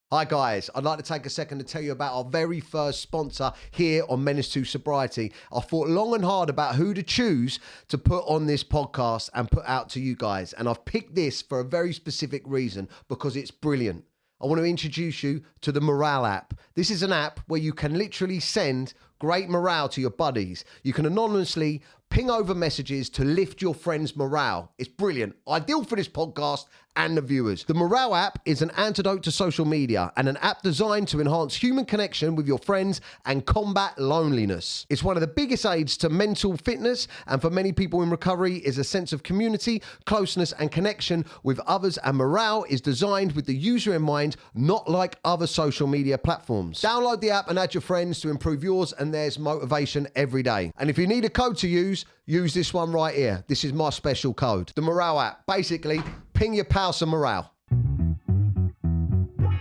Hi guys, I'd like to take a second to tell you about our very first sponsor here on Menace to Sobriety. I thought long and hard about who to choose to put on this podcast and put out to you guys. And I've picked this for a very specific reason, because it's brilliant. I want to introduce you to the Morale app. This is an app where you can literally send great morale to your buddies. You can anonymously ping over messages to lift your friends' morale. It's brilliant. Ideal for this podcast and the viewers. The Morale app is an antidote to social media and an app designed to enhance human connection with your friends and combat loneliness. It's one of the biggest aids to mental fitness, and for many people in recovery is a sense of community, closeness and connection with others, and Morale is designed with the user in mind, not like other social media platforms. Download the app and add your friends to improve yours and theirs motivation every day. And if you need a code to use this one right here. This is my special code. The Morale app. Basically, ping your pal some morale.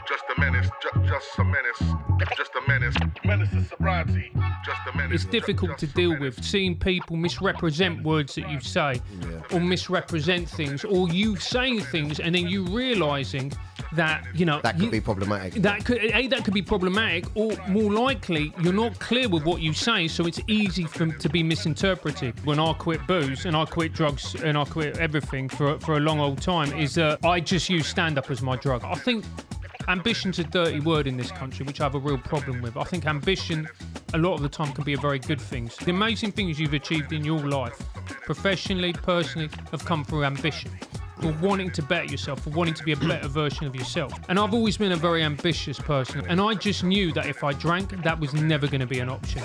Just a menace, just a menace, just a menace. Menace to sobriety, just a menace. It's difficult to deal with, seeing people misrepresent words that you say, or misrepresent things, or you saying things and then you realising that, that could be problematic. That could be problematic, or more likely, you're not clear with what you say, so it's easy to be misinterpreted. When I quit booze and I quit drugs and I quit everything for a long old time, is I just use stand-up as my drug. I think ambition's a dirty word in this country, which I have a real problem with. I think ambition, a lot of the time, can be a very good thing. The amazing things you've achieved in your life, professionally, personally, have come through ambition. For wanting to better yourself, for wanting to be a better version of yourself. And I've always been a very ambitious person, and I just knew that if I drank, that was never going to be an option.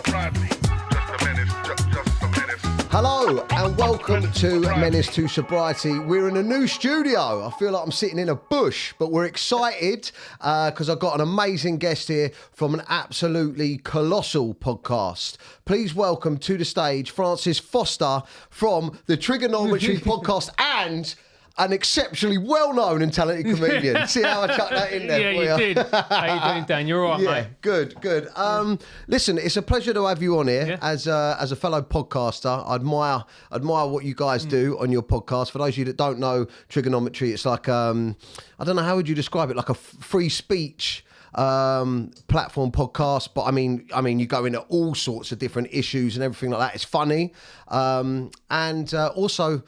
Hello and welcome to Menace to Sobriety. We're in a new studio. I feel like I'm sitting in a bush, but we're excited because I've got an amazing guest here from an absolutely colossal podcast. Please welcome to the stage Francis Foster from the Triggernometry podcast and an exceptionally well-known and talented comedian. See how I chucked that in there? Yeah, you did. How you doing, Dan? You're all right, mate? Good. Listen, it's a pleasure to have you on here as a fellow podcaster. I admire what you guys do on your podcast. For those of you that don't know Triggernometry, it's like I don't know, how would you describe it? Like a free speech platform podcast, but I mean you go into all sorts of different issues and everything like that. It's funny, and also.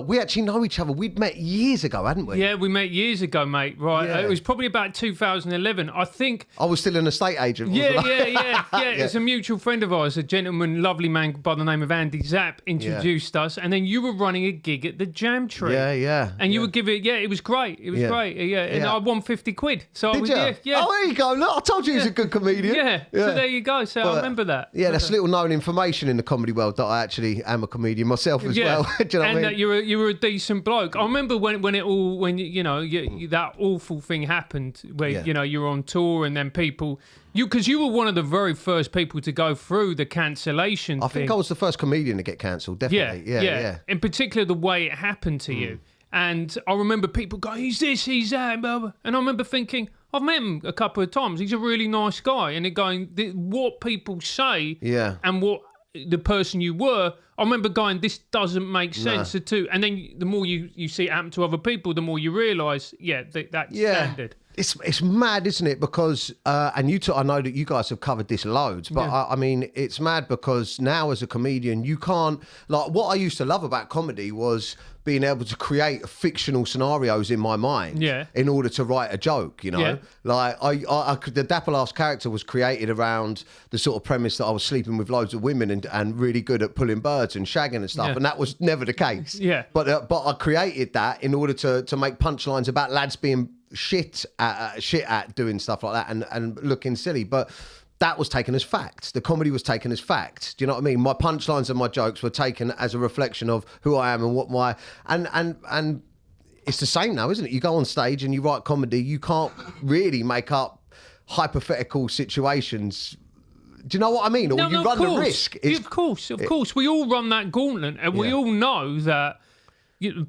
We actually know each other. We'd met years ago, hadn't we? Yeah, we met years ago, mate. Right. Yeah. It was probably about 2011. I think. I was still an estate agent. Yeah. It's a mutual friend of ours, a gentleman, lovely man by the name of Andy Zapp, introduced us. And then you were running a gig at the Jam Tree. Yeah. And you would give it, it was great. It was great. Yeah. And I won 50 quid. So Did you? Yeah. Oh, there you go. Look, I told you he was a good comedian. Yeah. So there you go. So I remember that. Yeah, that's little known information in the comedy world that I actually am a comedian myself as well. Do you know what I mean? That you were a decent bloke. I remember when that awful thing happened where you were on tour and then people because you were one of the very first people to go through the cancellation I think I was the first comedian to get cancelled, definitely. Yeah. In particular, the way it happened to you. And I remember people going, he's this, he's that, blah, blah. And I remember thinking, I've met him a couple of times. He's a really nice guy. And they're going, what people say and what the person you were, I remember going, this doesn't make sense to two. And then the more you see it happen to other people, the more you realise, that's standard. It's mad, isn't it? Because, and I know that you guys have covered this loads, but I mean, it's mad because now as a comedian, you can't, like, what I used to love about comedy was being able to create fictional scenarios in my mind in order to write a joke, Like, the Dapper Laughs character was created around the sort of premise that I was sleeping with loads of women and really good at pulling birds and shagging and stuff, and that was never the case. But I created that in order to make punchlines about lads being shit at doing stuff like that and looking silly, but that was taken as fact. The comedy was taken as fact. Do you know what I mean? My punchlines and my jokes were taken as a reflection of who I am and what my and it's the same now, isn't it? You go on stage and you write comedy, you can't really make up hypothetical situations. Do you know what I mean? Or you run the risk. Of course. We all run that gauntlet, and we all know that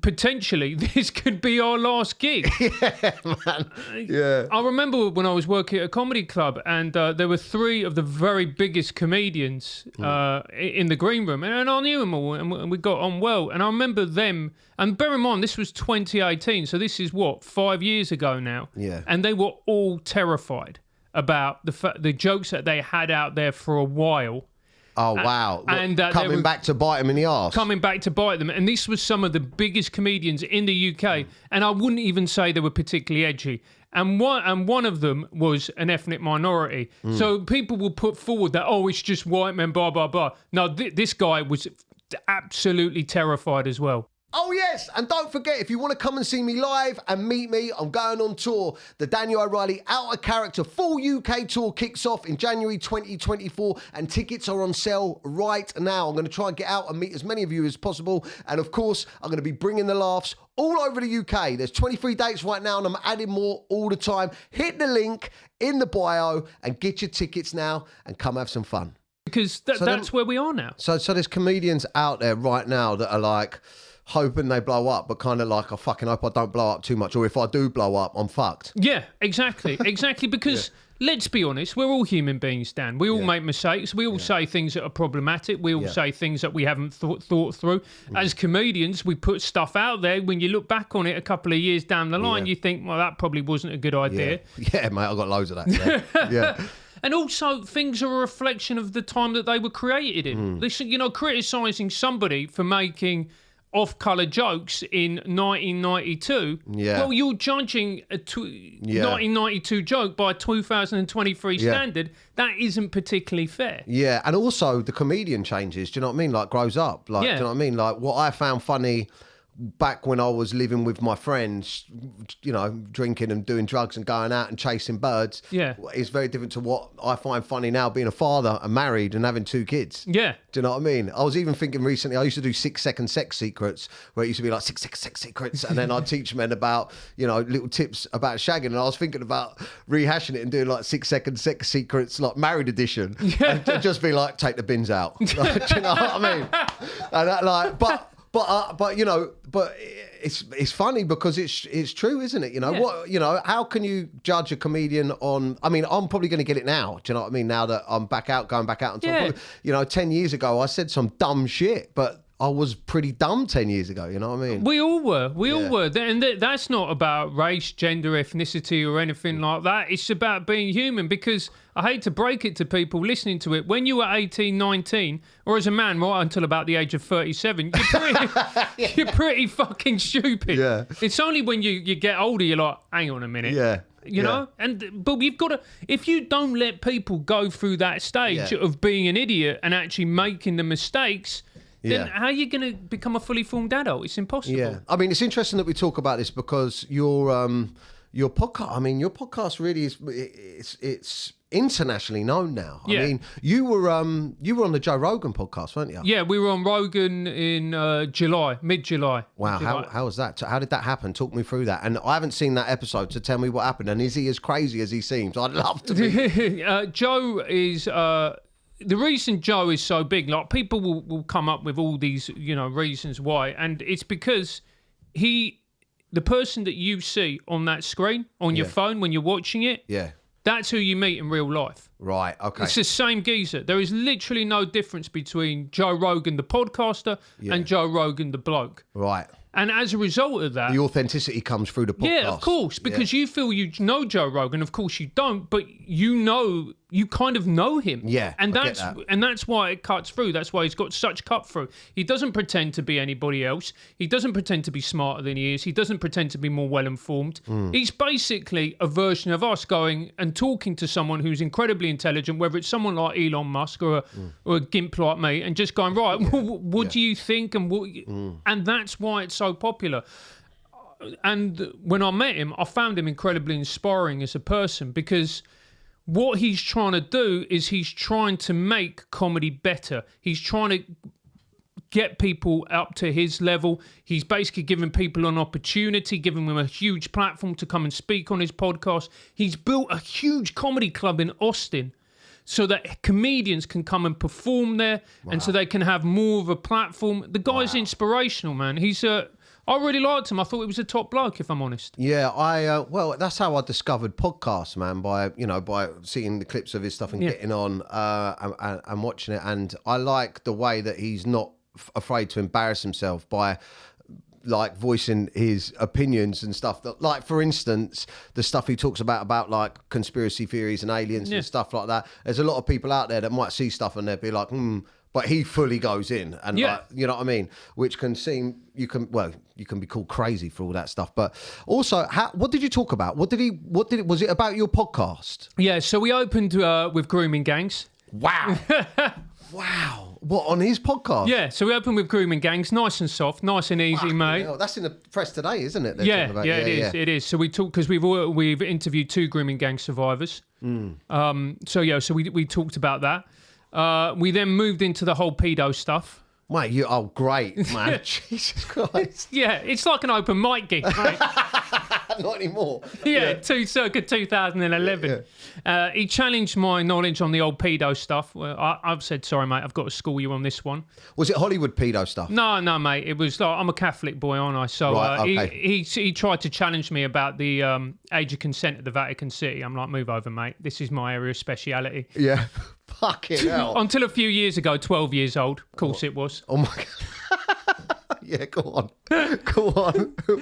potentially this could be our last gig. Yeah, man. Yeah. I remember when I was working at a comedy club, and there were 3 of the very biggest comedians in the green room, and I knew them all, and we got on well. And I remember them, and bear in mind, this was 2018, so this is 5 years ago now. Yeah. And they were all terrified about the jokes that they had out there for a while. Oh, wow. And coming back to bite them in the arse. Coming back to bite them. And this was some of the biggest comedians in the UK. And I wouldn't even say they were particularly edgy. And one of them was an ethnic minority. So people will put forward that, it's just white men, blah, blah, blah. No, this guy was absolutely terrified as well. Oh, yes. And don't forget, if you want to come and see me live and meet me, I'm going on tour. The Daniel O'Reilly Out of Character full UK tour kicks off in January 2024, and tickets are on sale right now. I'm going to try and get out and meet as many of you as possible. And of course, I'm going to be bringing the laughs all over the UK. There's 23 dates right now, and I'm adding more all the time. Hit the link in the bio and get your tickets now and come have some fun. Because that's where we are now. So there's comedians out there right now that are like, hoping they blow up, but kind of like, I fucking hope I don't blow up too much, or if I do blow up, I'm fucked. Yeah, exactly. Because let's be honest, we're all human beings, Dan. We all make mistakes. We all say things that are problematic. We all say things that we haven't thought through. As comedians, we put stuff out there. When you look back on it a couple of years down the line, you think, well, that probably wasn't a good idea. Yeah, mate, I've got loads of that. Yeah. And also, things are a reflection of the time that they were created in. Listen, criticising somebody for making off-colour jokes in 1992. Yeah. Well, you're judging a 1992 joke by a 2023 standard. That isn't particularly fair. Yeah, and also the comedian changes. Do you know what I mean? Like, grows up. Like, do you know what I mean? Like, what I found funny back when I was living with my friends, drinking and doing drugs and going out and chasing birds, it's very different to what I find funny now, being a father and married and having 2 kids. Yeah. Do you know what I mean? I was even thinking recently, I used to do 6-second sex secrets, where it used to be like 6-second sex secrets, and then I'd teach men about, little tips about shagging, and I was thinking about rehashing it and doing like 6-second sex secrets, like married edition, and just be like, take the bins out. Like, do you know what I mean? And that, like, but it's funny because it's true, isn't it? How can you judge a comedian on? I mean, I'm probably going to get it now. Do you know what I mean? Now that I'm going back out and talking. 10 years ago, I said some dumb shit, but I was pretty dumb 10 years ago. You know what I mean? We all were. We all were. And that's not about race, gender, ethnicity, or anything like that. It's about being human. Because I hate to break it to people listening to it, when you were 18, 19, or as a man right until about the age of 37, you're pretty fucking stupid. Yeah. It's only when you get older you're like, hang on a minute. Yeah. You know, but you've got to. If you don't let people go through that stage of being an idiot and actually making the mistakes, then how are you going to become a fully formed adult? It's impossible. Yeah, I mean, it's interesting that we talk about this because your podcast. I mean, your podcast really is. It's internationally known now. I mean, you were on the Joe Rogan podcast, weren't you? Yeah, we were on Rogan in mid-July. Wow, how was that? How did that happen? Talk me through that. And I haven't seen that episode, so tell me what happened. And is he as crazy as he seems? I'd love to be. Joe is. The reason Joe is so big, like people will come up with all these, reasons why, and it's because the person that you see on that screen on your phone when you're watching it, that's who you meet in real life. Right, okay. It's the same geezer. There is literally no difference between Joe Rogan, the podcaster, and Joe Rogan, the bloke. Right. And as a result of that... The authenticity comes through the podcast. Yeah, of course, because you feel you know Joe Rogan. Of course you don't, but you kind of know him. Yeah, and that's why it cuts through. That's why he's got such cut through. He doesn't pretend to be anybody else. He doesn't pretend to be smarter than he is. He doesn't pretend to be more well-informed. He's basically a version of us going and talking to someone who's incredibly intelligent, whether it's someone like Elon Musk or a gimp like me, and just going, right, what do you think? And that's why it's so popular. And when I met him, I found him incredibly inspiring as a person, because what he's trying to do is he's trying to make comedy better. He's trying to get people up to his level. He's basically giving people an opportunity, giving them a huge platform to come and speak on his podcast. He's built a huge comedy club in Austin so that comedians can come and perform there, and so they can have more of a platform. The guy's inspirational, man. I really liked him. I thought he was a top bloke, if I'm honest. Yeah, well, that's how I discovered podcasts, man. By seeing the clips of his stuff and getting on and watching it. And I like the way that he's not afraid to embarrass himself by like voicing his opinions and stuff. That, like, for instance, the stuff he talks about like conspiracy theories and aliens and stuff like that. There's a lot of people out there that might see stuff and they'll be like, but he fully goes in and like, you know what I mean? Which can seem, you can be called crazy for all that stuff. But also, what did you talk about? Was it about your podcast? Yeah, so we opened with grooming gangs. Wow. Wow. What, on his podcast? Yeah, so we opened with grooming gangs, nice and soft, nice and easy, mate. Hell, that's in the press today, isn't it? It is. So we talked, because we've interviewed 2 grooming gang survivors. So we talked about that. We then moved into the whole pedo stuff. Mate, great, man. Jesus Christ. Yeah, it's like an open mic gig, mate. Not anymore. Circa 2011. He challenged my knowledge on the old pedo stuff. Well, I've said, sorry, mate, I've got to school you on this one. Was it Hollywood pedo stuff? No, mate. It was like, I'm a Catholic boy, aren't I? So he tried to challenge me about the age of consent at the Vatican City. I'm like, move over, mate. This is my area of speciality. Yeah. Fucking hell. Until a few years ago, 12 years old. Of course it was. Oh, my God. Yeah, go on.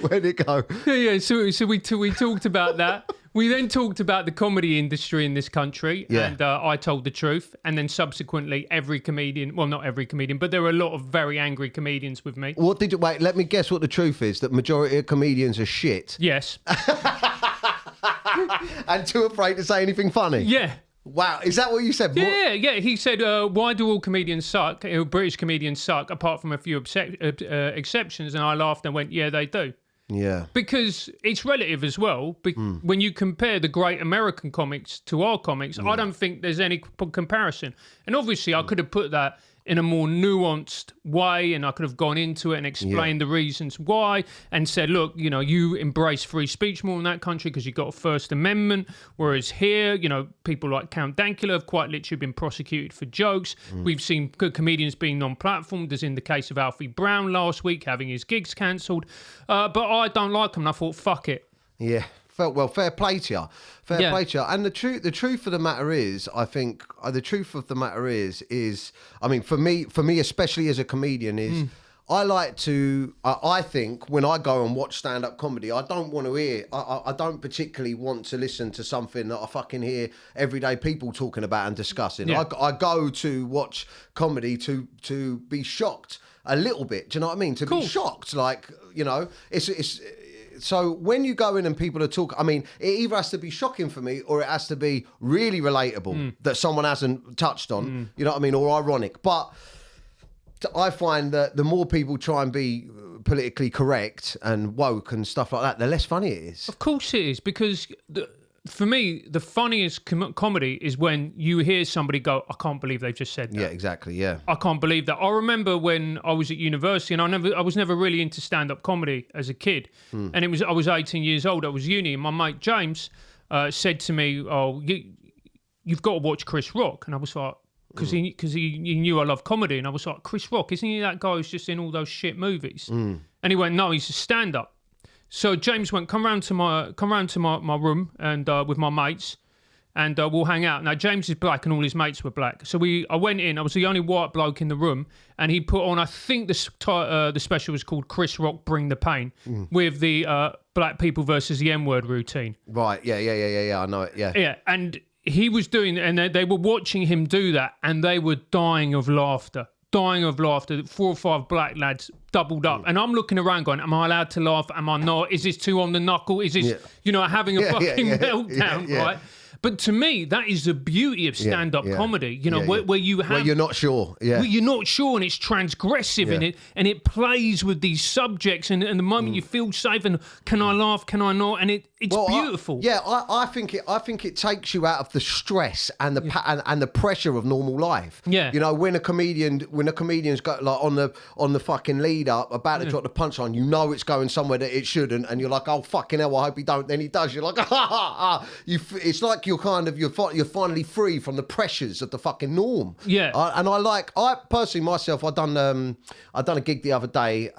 Where'd it go? Yeah. So we talked about that. We then talked about the comedy industry in this country, and I told the truth. And then subsequently, every comedian, well, not every comedian, but there were a lot of very angry comedians with me. Wait, let me guess what the truth is, that majority of comedians are shit. Yes. And too afraid to say anything funny? Yeah. Wow, is that what you said? Yeah. He said, why do all comedians suck? British comedians suck, apart from a few exceptions. And I laughed and went, yeah, they do. Yeah. Because it's relative as well. When you compare the great American comics to our comics, I don't think there's any comparison. And obviously, I could have put that in a more nuanced way, and I could have gone into it and explained the reasons why, and said, look, you embrace free speech more in that country because you've got a First Amendment, whereas here, people like Count Dankula have quite literally been prosecuted for jokes. We've seen good comedians being non-platformed, as in the case of Alfie Brown last week, having his gigs cancelled. But I don't like them, and I thought, fuck it. Yeah. Well, fair play to you. Fair play to you. And the truth of the matter is, I think, I mean, for me, especially as a comedian, is I like to, I think when I go and watch stand-up comedy, I don't want to hear, I don't particularly want to listen to something that I fucking hear everyday people talking about and discussing. Yeah. I go to watch comedy to be shocked a little bit. Do you know what I mean? To be shocked, like, it's so when you go in and people are talking, I mean, it either has to be shocking for me or it has to be really relatable that someone hasn't touched on, you know what I mean, or ironic. But I find that the more people try and be politically correct and woke and stuff like that, the less funny it is. Of course it is, because for me, the funniest comedy is when you hear somebody go, I can't believe they've just said that. Yeah, exactly, yeah. I can't believe that. I remember when I was at university, and I was never really into stand-up comedy as a kid. And I was 18 years old, I was uni, and my mate James said to me, you've got to watch Chris Rock. And I was like, because he knew I love comedy, and I was like, Chris Rock, isn't he that guy who's just in all those shit movies? And he went, no, he's a stand-up. So James went, come round to my room and with my mates, and we'll hang out. Now James is black and all his mates were black, so I went in. I was the only white bloke in the room, and he put on, I think the special was called Chris Rock Bring the Pain, with the black people versus the N-word routine. Right? Yeah. I know it. Yeah. Yeah, and he was doing, and they were watching him do that, and they were dying of laughter. 4 or 5 black lads doubled up, and I'm looking around going, am I allowed to laugh? Am I not? Is this too on the knuckle? Is this having a fucking meltdown, right? But to me, that is the beauty of stand-up comedy, where you have... Where you're not sure, Where you're not sure, and it's transgressive in it, and it plays with these subjects, and the moment you feel safe, and can I laugh, can I not? And it's beautiful. I think it takes you out of the stress and the and the pressure of normal life. Yeah. You know, when a comedian's got like on the fucking lead up about to drop the punchline, you know it's going somewhere that it shouldn't, and you're like, oh fucking hell, I hope he don't. Then he does. You're like, it's like you're finally free from the pressures of the fucking norm. Yeah. I personally myself, I done a gig the other day,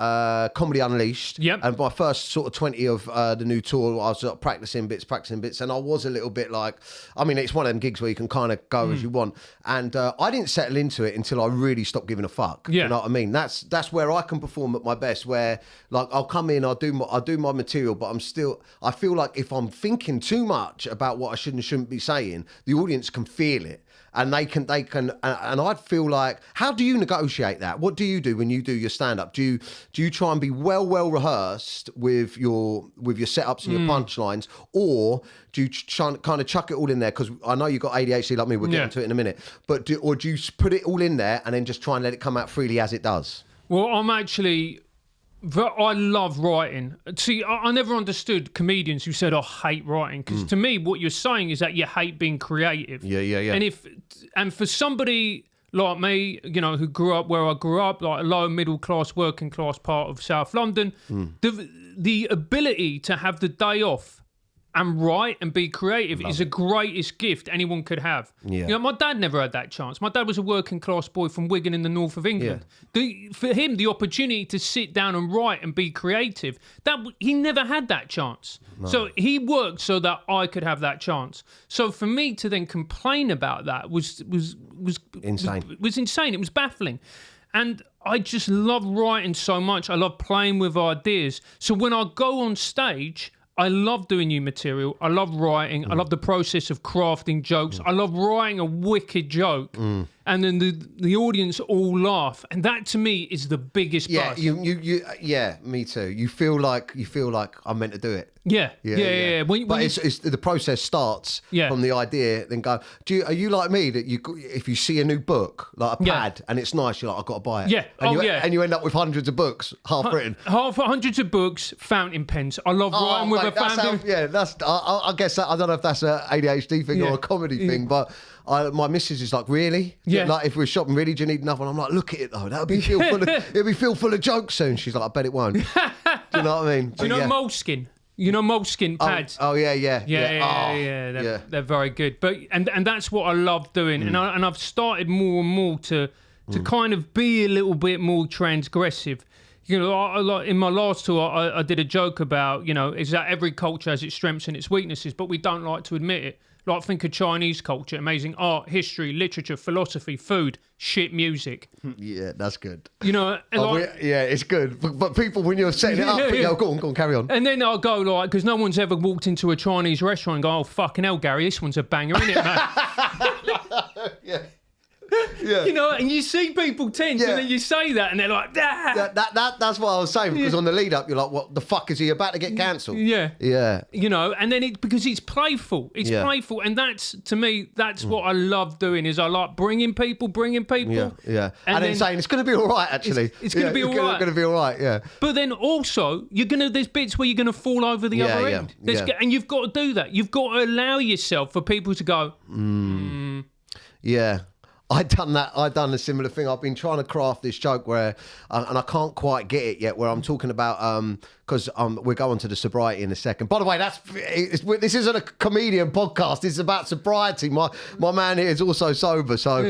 Comedy Unleashed. Yep. And my first sort of 20 of the new tour, I was practicing bits, and I was a little bit like, I mean, it's one of them gigs where you can kind of go as you want, and I didn't settle into it until I really stopped giving a fuck. Yeah. You know what I mean? That's where I can perform at my best, where like I'll come in, I'll do my material, but I feel like if I'm thinking too much about what I should and shouldn't be saying, the audience can feel it. And they can, and I'd feel like, how do you negotiate that? What do you do when you do your stand-up? Do you try and be well rehearsed with your setups and your punchlines, or do you kind of chuck it all in there? Because I know you've got ADHD like me. We'll get into it in a minute. But do you put it all in there and then just try and let it come out freely as it does? Well, I love writing. See, I never understood comedians who said, I hate writing. Because to me, what you're saying is that you hate being creative. Yeah. And for somebody like me, you know, who grew up where I grew up, like a low middle class, working class part of South London, the ability to have the day off and write and be creative is the greatest gift anyone could have. Yeah. You know, my dad never had that chance. My dad was a working class boy from Wigan in the north of England. For him, the opportunity to sit down and write and be creative, he never had that chance. No. So he worked so that I could have that chance. So for me to then complain about that was insane. Was insane. It was baffling. And I just love writing so much. I love playing with ideas. So when I go on stage, I love doing new material. I love writing. I love the process of crafting jokes. I love writing a wicked joke, and then the audience all laugh, and that to me is the biggest buzz. Yeah, me too. You feel like I'm meant to do it. Yeah. It's the process starts from the idea. Then are you like me that if you see a new book like a pad and it's nice, you're like, I've got to buy it. Yeah. And you end up with hundreds of books half written. Hundreds of books, fountain pens. I love writing with a fountain. I guess that, I don't know if that's an ADHD thing or a comedy thing, but. My missus is like, really? Yeah. Like, if we're shopping, really, do you need another one? I'm like, look at it though. It'll be filled full of jokes soon. She's like, I bet it won't. Do you know what I mean? Do you know Moleskin? You know Moleskin pads? Oh yeah. They're very good. But and that's what I love doing. And I've started more and more to kind of be a little bit more transgressive. You know, in my last tour, I did a joke about, you know, is that every culture has its strengths and its weaknesses, but we don't like to admit it. Like, think of Chinese culture, amazing art, history, literature, philosophy, food, shit music. Yeah, that's good. You know, it's good. But people, when you're setting it up, go on, carry on. And then I'll go like, because no one's ever walked into a Chinese restaurant and go, oh, fucking hell, Gary, this one's a banger, isn't it, man? Yeah. You know, and you see people tense, and then you say that, and they're like, ah. That's what I was saying, because on the lead up, you're like, what the fuck is he about to get cancelled? Yeah. Yeah. You know, and then because it's playful. It's playful, and that's, to me, that's what I love doing, is I like bringing people. Yeah. And then saying, it's going to be all right, actually. It's going to be all right. It's going to be all right, yeah. But then also, there's bits where you're going to fall over the other end. And you've got to do that. You've got to allow yourself for people to go, Yeah. I done a similar thing. I've been trying to craft this joke where, and I can't quite get it yet, where I'm talking about, because we'll go on to the sobriety in a second. By the way, this isn't a comedian podcast. This is about sobriety. My man here is also sober. So,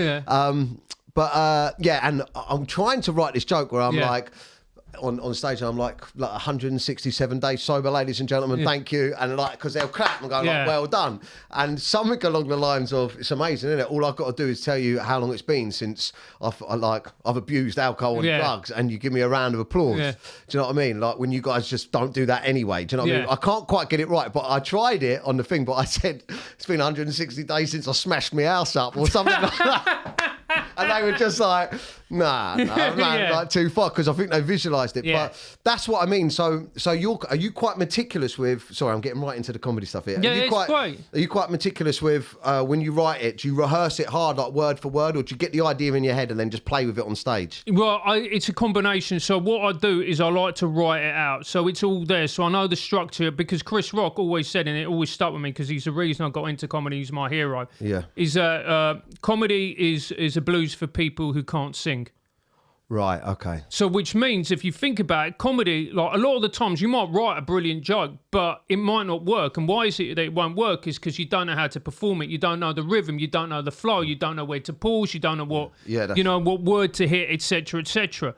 and I'm trying to write this joke where I'm like, on stage, I'm like 167 days sober, ladies and gentlemen, thank you. And like, because they'll clap and go, like, well done. And something along the lines of, it's amazing, isn't it? All I've got to do is tell you how long it's been since I've abused alcohol and drugs, and you give me a round of applause. Yeah. Do you know what I mean? Like, when you guys just don't do that anyway. Do you know what I mean? I can't quite get it right, but I tried it on the thing, but I said, it's been 160 days since I smashed my house up or something like that. And they were just like, nah, man, Yeah. like too far, because I think they visualised it. Yeah. But that's what I mean. So are you quite meticulous with? Sorry, I'm getting right into the comedy stuff here. Yeah, are you it's great. Are you quite meticulous with when you write it? Do you rehearse it hard, like word for word, or do you get the idea in your head and then just play with it on stage? Well, it's a combination. So what I do is I like to write it out, so it's all there. So I know the structure, because Chris Rock always said, and it always stuck with me because he's the reason I got into comedy. He's my hero. Yeah. Is that comedy is a blues for people who can't sing. Right. Okay. So which means if you think about it, comedy, like a lot of the times you might write a brilliant joke, but it might not work. And why is it that it won't work? Is because you don't know how to perform it. You don't know the rhythm. You don't know the flow. You don't know where to pause. You don't know what, what word to hit, etc., etc.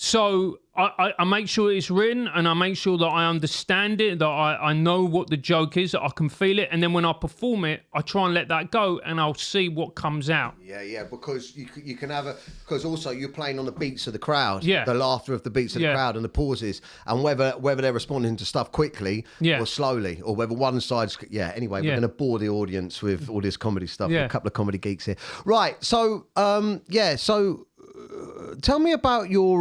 So I make sure it's written, and I make sure that I understand it, that I know what the joke is, that I can feel it. And then when I perform it, I try and let that go, and I'll see what comes out. Yeah, because you can have because also you're playing on the beats of the crowd, Yeah. the laughter of the beats of the crowd and the pauses, and whether they're responding to stuff quickly or slowly, or whether one side's, anyway, we're going to bore the audience with all this comedy stuff, with a couple of comedy geeks here. Right, so, tell me about your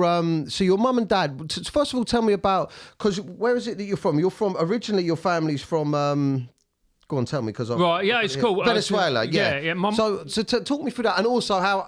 your mum and dad. First of all, tell me about, because where is it that you're from? Originally your family's from go on, tell me, because right, yeah, it's cool. Venezuela, yeah. So talk me through that, and also how.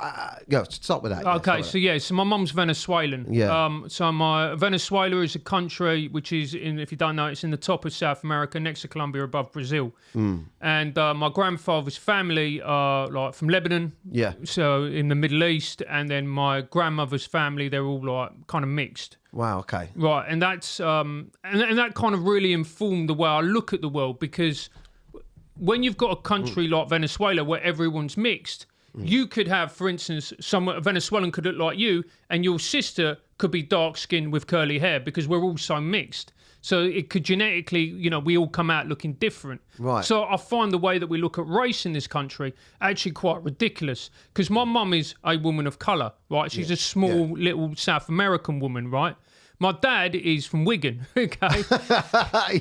Start with that. Okay, so my mum's Venezuelan. Yeah. So my Venezuela is a country which is if you don't know, it's in the top of South America, next to Colombia, above Brazil. And my grandfather's family are like from Lebanon. Yeah. So in the Middle East, and then my grandmother's family, they're all like kind of mixed. Wow. Okay. Right, and that's and that kind of really informed the way I look at the world, because when you've got a country like Venezuela where everyone's mixed, you could have, for instance, a Venezuelan could look like you, and your sister could be dark-skinned with curly hair, because we're all so mixed. So it could genetically, we all come out looking different. Right. So I find the way that we look at race in this country actually quite ridiculous, because my mum is a woman of colour, right? She's a small little South American woman, right? My dad is from Wigan, okay?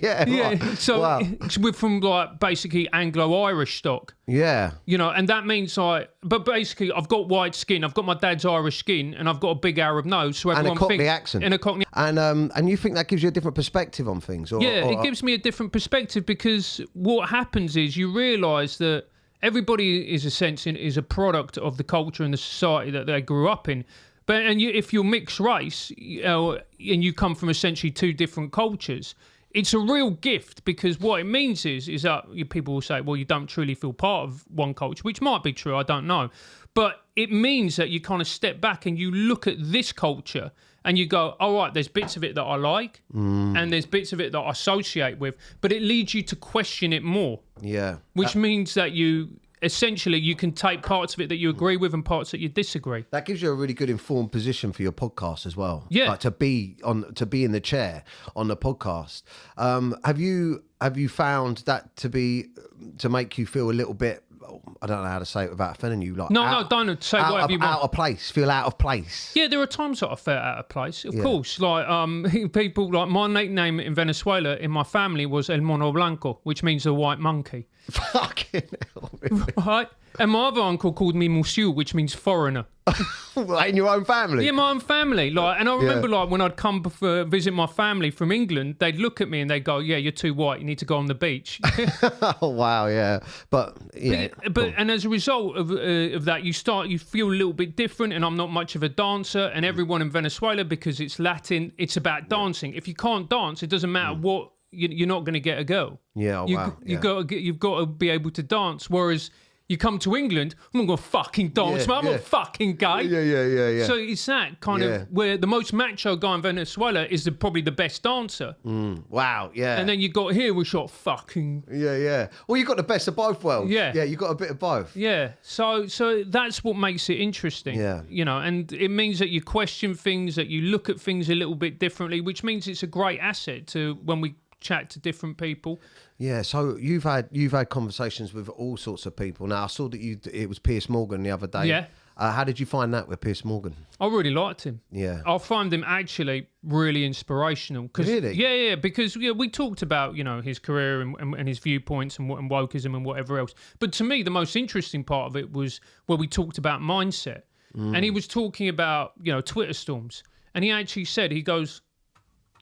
Yeah. Right. So we're from like basically Anglo-Irish stock. Yeah. And that means but basically I've got white skin. I've got my dad's Irish skin, and I've got a big Arab nose. So everyone and a Cockney accent. And a Cockney. And you think that gives you a different perspective on things? It gives me a different perspective, because what happens is you realise that everybody is a product of the culture and the society that they grew up in. But if you're mixed race and you come from essentially two different cultures, it's a real gift, because what it means is that people will say, well, you don't truly feel part of one culture, which might be true, I don't know. But it means that you kind of step back and you look at this culture and you go, all right, there's bits of it that I like and there's bits of it that I associate with, but it leads you to question it more. Yeah. Which means that you can take parts of it that you agree with and parts that you disagree. That gives you a really good informed position for your podcast as well. Yeah. Like to be in the chair on the podcast. Have you found that to make you feel a little bit, I don't know how to say it without offending you, like don't say whatever you want. Out of place, feel out of place. Yeah, there are times that I felt out of place, of course. Like people, like my nickname in Venezuela in my family was El Mono Blanco, which means the white monkey. Fucking hell. Right? And my other uncle called me Monsieur, which means foreigner. Like in your own family? Yeah, my own family. Like, and I remember like when I'd come visit my family from England, they'd look at me and they'd go, yeah, you're too white, you need to go on the beach. Oh, wow, yeah. But and as a result of that, you feel a little bit different, and I'm not much of a dancer, and everyone in Venezuela, because it's Latin, it's about dancing. If you can't dance, it doesn't matter what, you're not going to get a girl. Yeah, wow. You've got to be able to dance, whereas you come to England, I'm going to fucking dance, man. I'm not fucking gay. Yeah. So it's that kind of where the most macho guy in Venezuela is probably the best dancer. Wow, yeah. And then you got here, which got fucking... Yeah. Well, you got the best of both worlds. Yeah. Yeah, you got a bit of both. Yeah. So that's what makes it interesting. Yeah. And it means that you question things, that you look at things a little bit differently, which means it's a great asset to when we chat to different people. Yeah, so you've had conversations with all sorts of people. Now I saw that it was Piers Morgan the other day. Yeah. How did you find that with Piers Morgan? I really liked him. Yeah. I find him actually really inspirational. Really? Yeah, because we talked about, his career and his viewpoints and wokeism and whatever else. But to me, the most interesting part of it was where we talked about mindset. and he was talking about, Twitter storms. And he actually said, he goes,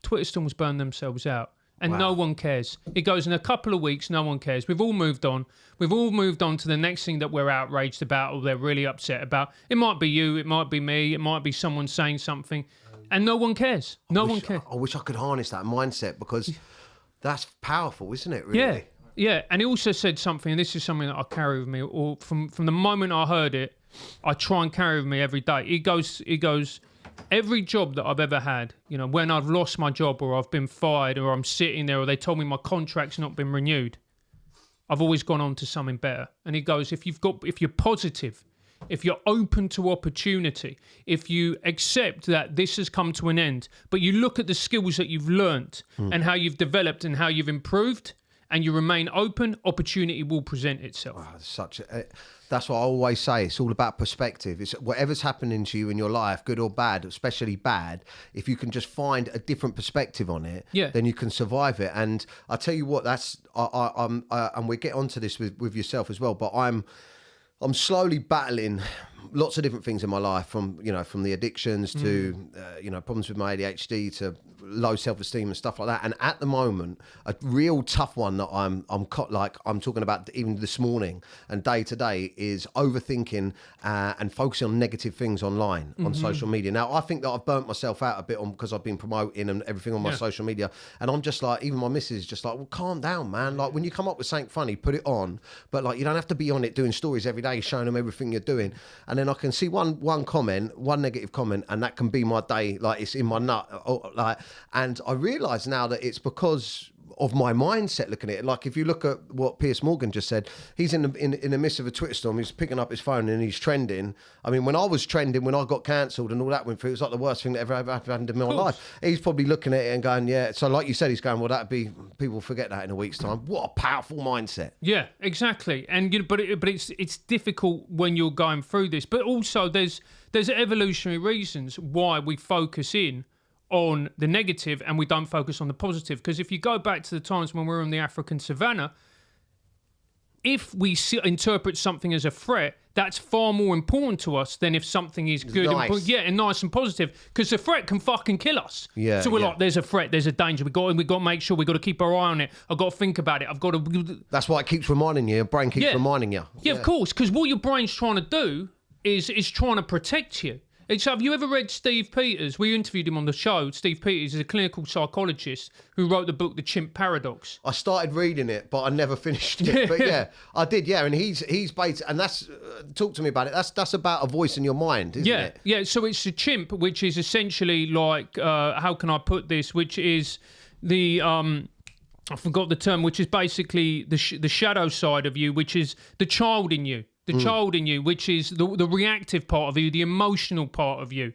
Twitter storms burn themselves out. And no one cares. He goes, in a couple of weeks, no one cares. We've all moved on. We've all moved on to the next thing that we're outraged about or they're really upset about. It might be you. It might be me. It might be someone saying something. And no one cares. No one cares. I wish I could harness that mindset, because that's powerful, isn't it, really? Yeah. Yeah. And he also said something, and this is something that I carry with me, or from the moment I heard it, I try and carry with me every day. He goes, every job that I've ever had, when I've lost my job or I've been fired or I'm sitting there or they told me my contract's not been renewed, I've always gone on to something better. And he goes, if you're positive, if you're open to opportunity, if you accept that this has come to an end, but you look at the skills that you've learnt and how you've developed and how you've improved, and you remain open, opportunity will present itself. Wow, that's what I always say. It's all about perspective. It's whatever's happening to you in your life, good or bad, especially bad. If you can just find a different perspective on it, then you can survive it. And I tell you what, and we get onto this with yourself as well. But I'm slowly battling lots of different things in my life, from the addictions to problems with my ADHD to low self-esteem and stuff like that. And at the moment, a real tough one that I'm talking about even this morning and day to day is overthinking and focusing on negative things online on social media. Now, I think that I've burnt myself out a bit because I've been promoting and everything on my social media, and I'm just like, even my missus is just like, well, calm down, man. Like, when you come up with something funny, put it on, but like, you don't have to be on it doing stories every day showing them everything you're doing. And then I can see one negative comment, and that can be my day. Like, it's in my nut. And I realise now that it's because of my mindset looking at it. Like, if you look at what Piers Morgan just said, he's in the midst of a Twitter storm. He's picking up his phone and he's trending. I mean, when I was trending, when I got cancelled and all that went through, it was like the worst thing that ever happened in my life. He's probably looking at it and going, yeah. So like you said, he's going, well, that'd be, people forget that in a week's time. What a powerful mindset. Yeah, exactly. And but it's difficult when you're going through this. But also there's evolutionary reasons why we focus in on the negative and we don't focus on the positive. Because if you go back to the times when we were in the African savannah, if we interpret something as a threat, that's far more important to us than if something is good and nice and positive. Because the threat can fucking kill us. Yeah. So we're like, there's a threat, there's a danger. We got to make sure, we got to keep our eye on it. I've got to think about it. I've got to. That's why it keeps reminding you. Your brain keeps reminding you. Yeah, of course. Because what your brain's trying to do is trying to protect you. So have you ever read Steve Peters? We interviewed him on the show. Steve Peters is a clinical psychologist who wrote the book The Chimp Paradox. I started reading it, but I never finished it. But yeah, I did. Yeah, and he's based, and that's talk to me about it. That's about a voice in your mind, isn't it? Yeah. So it's a chimp, which is essentially like how can I put this? Which is the I forgot the term, which is basically the shadow side of you, which is the child in you. The child in you, which is the reactive part of you, the emotional part of you.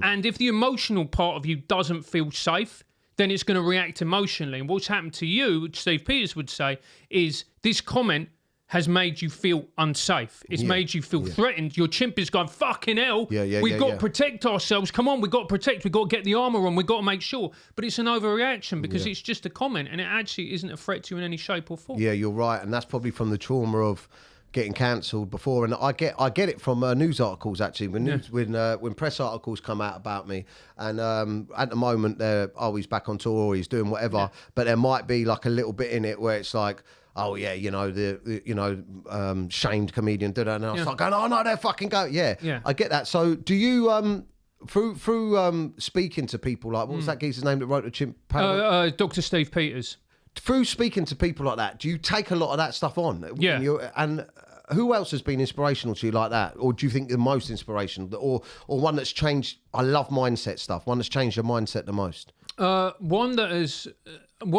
And if the emotional part of you doesn't feel safe, then it's going to react emotionally. And what's happened to you, which Steve Peters would say, is this comment has made you feel unsafe. It's made you feel threatened. Your chimp is going, fucking hell, we've got to protect ourselves. Come on, we've got to protect. We've got to get the armour on. We've got to make sure. But it's an overreaction because it's just a comment and it actually isn't a threat to you in any shape or form. Yeah, you're right. And that's probably from the trauma of getting cancelled before, and I get it from news articles actually. When press articles come out about me, and at the moment they're he's back on tour or he's doing whatever, but there might be like a little bit in it where it's like, oh yeah, the shamed comedian did it, and I was like, oh no, they're fucking go, I get that. So do you through speaking to people like, what was that geezer's name that wrote the Chimp Paradox? Dr. Steve Peters. Through speaking to people like that, do you take a lot of that stuff on? Yeah. And who else has been inspirational to you like that? Or do you think the most inspirational? Or one that's changed? I love mindset stuff. One that's changed your mindset the most? One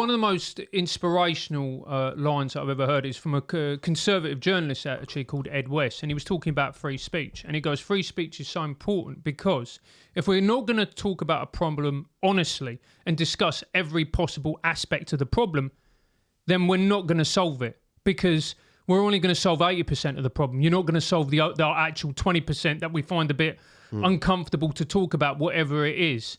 of the most inspirational lines that I've ever heard is from a conservative journalist actually called Ed West, and he was talking about free speech. And he goes, free speech is so important because if we're not going to talk about a problem honestly and discuss every possible aspect of the problem, then we're not going to solve it because we're only going to solve 80% of the problem. You're not going to solve the actual 20% that we find a bit uncomfortable to talk about, whatever it is.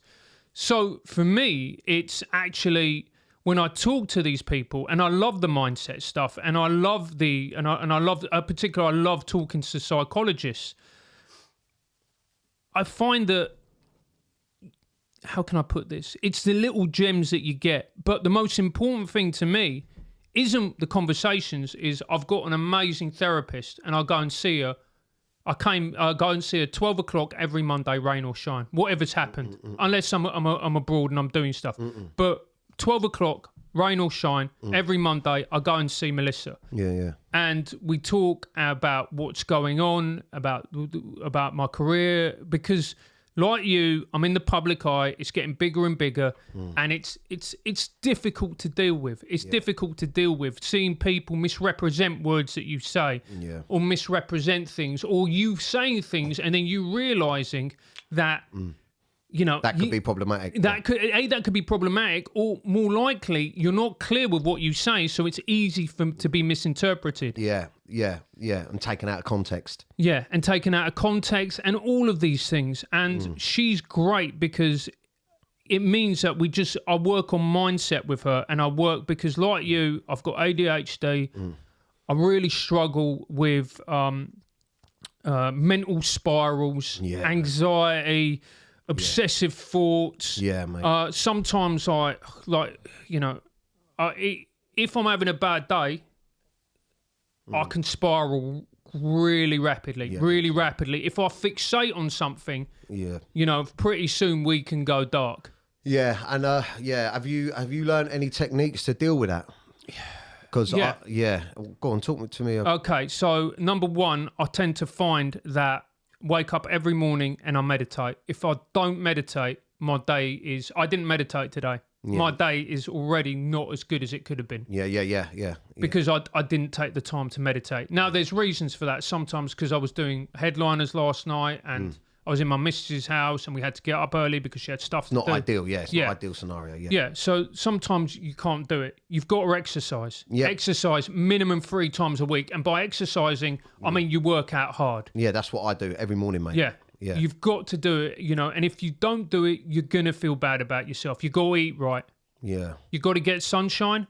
So for me, it's actually when I talk to these people, and I love the mindset stuff, and I love I love talking to psychologists. I find that, how can I put this? It's the little gems that you get. But the most important thing to me isn't the conversations, is I've got an amazing therapist and I go and see her. I go and see her 12 o'clock every Monday, rain or shine, whatever's happened, unless I'm abroad and I'm doing stuff. But 12 o'clock, rain or shine, every Monday, I go and see Melissa. Yeah. And we talk about what's going on, about my career, because like you, I'm in the public eye. It's getting bigger and bigger, and it's difficult to deal with. It's difficult to deal with seeing people misrepresent words that you say, or misrepresent things, or you saying things and then you realising that. You know, that could be problematic. That could be problematic, or more likely, you're not clear with what you say, so it's easy to be misinterpreted. Yeah, and taken out of context. Yeah, and taken out of context, and all of these things. And she's great because it means that I work on mindset with her, and I work because, like you, I've got ADHD. I really struggle with mental spirals, anxiety. Obsessive thoughts. Yeah, mate. Sometimes if I'm having a bad day, I can spiral really rapidly. If I fixate on something, pretty soon we can go dark. Yeah, and have you learned any techniques to deal with that? Because go on, talk to me. Okay, so number one, I tend to find that wake up every morning and I meditate. If I don't meditate, my day is... I didn't meditate today. Yeah. My day is already not as good as it could have been. Yeah. Because I didn't take the time to meditate. Now, there's reasons for that. Sometimes because I was doing headliners last night and I was in my missus's house and we had to get up early because she had stuff to do. Not ideal, it's not ideal scenario, Yeah, so sometimes you can't do it. You've got to exercise. Yeah. Exercise minimum 3 times a week. And by exercising, I mean you work out hard. Yeah, that's what I do every morning, mate. Yeah. You've got to do it, and if you don't do it, you're going to feel bad about yourself. You've got to eat right. Yeah. You've got to get sunshine.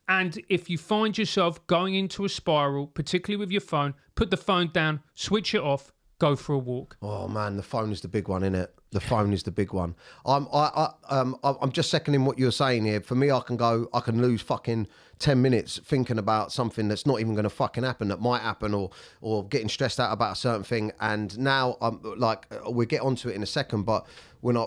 And if you find yourself going into a spiral, particularly with your phone, put the phone down, switch it off, go for a walk. Oh man, the phone is the big one, isn't it? The phone is the big one. I'm just seconding what you're saying here. For me, I can lose fucking 10 minutes thinking about something that's not even going to fucking happen, that might happen, or getting stressed out about a certain thing. And now I'm like, we'll get onto it in a second, but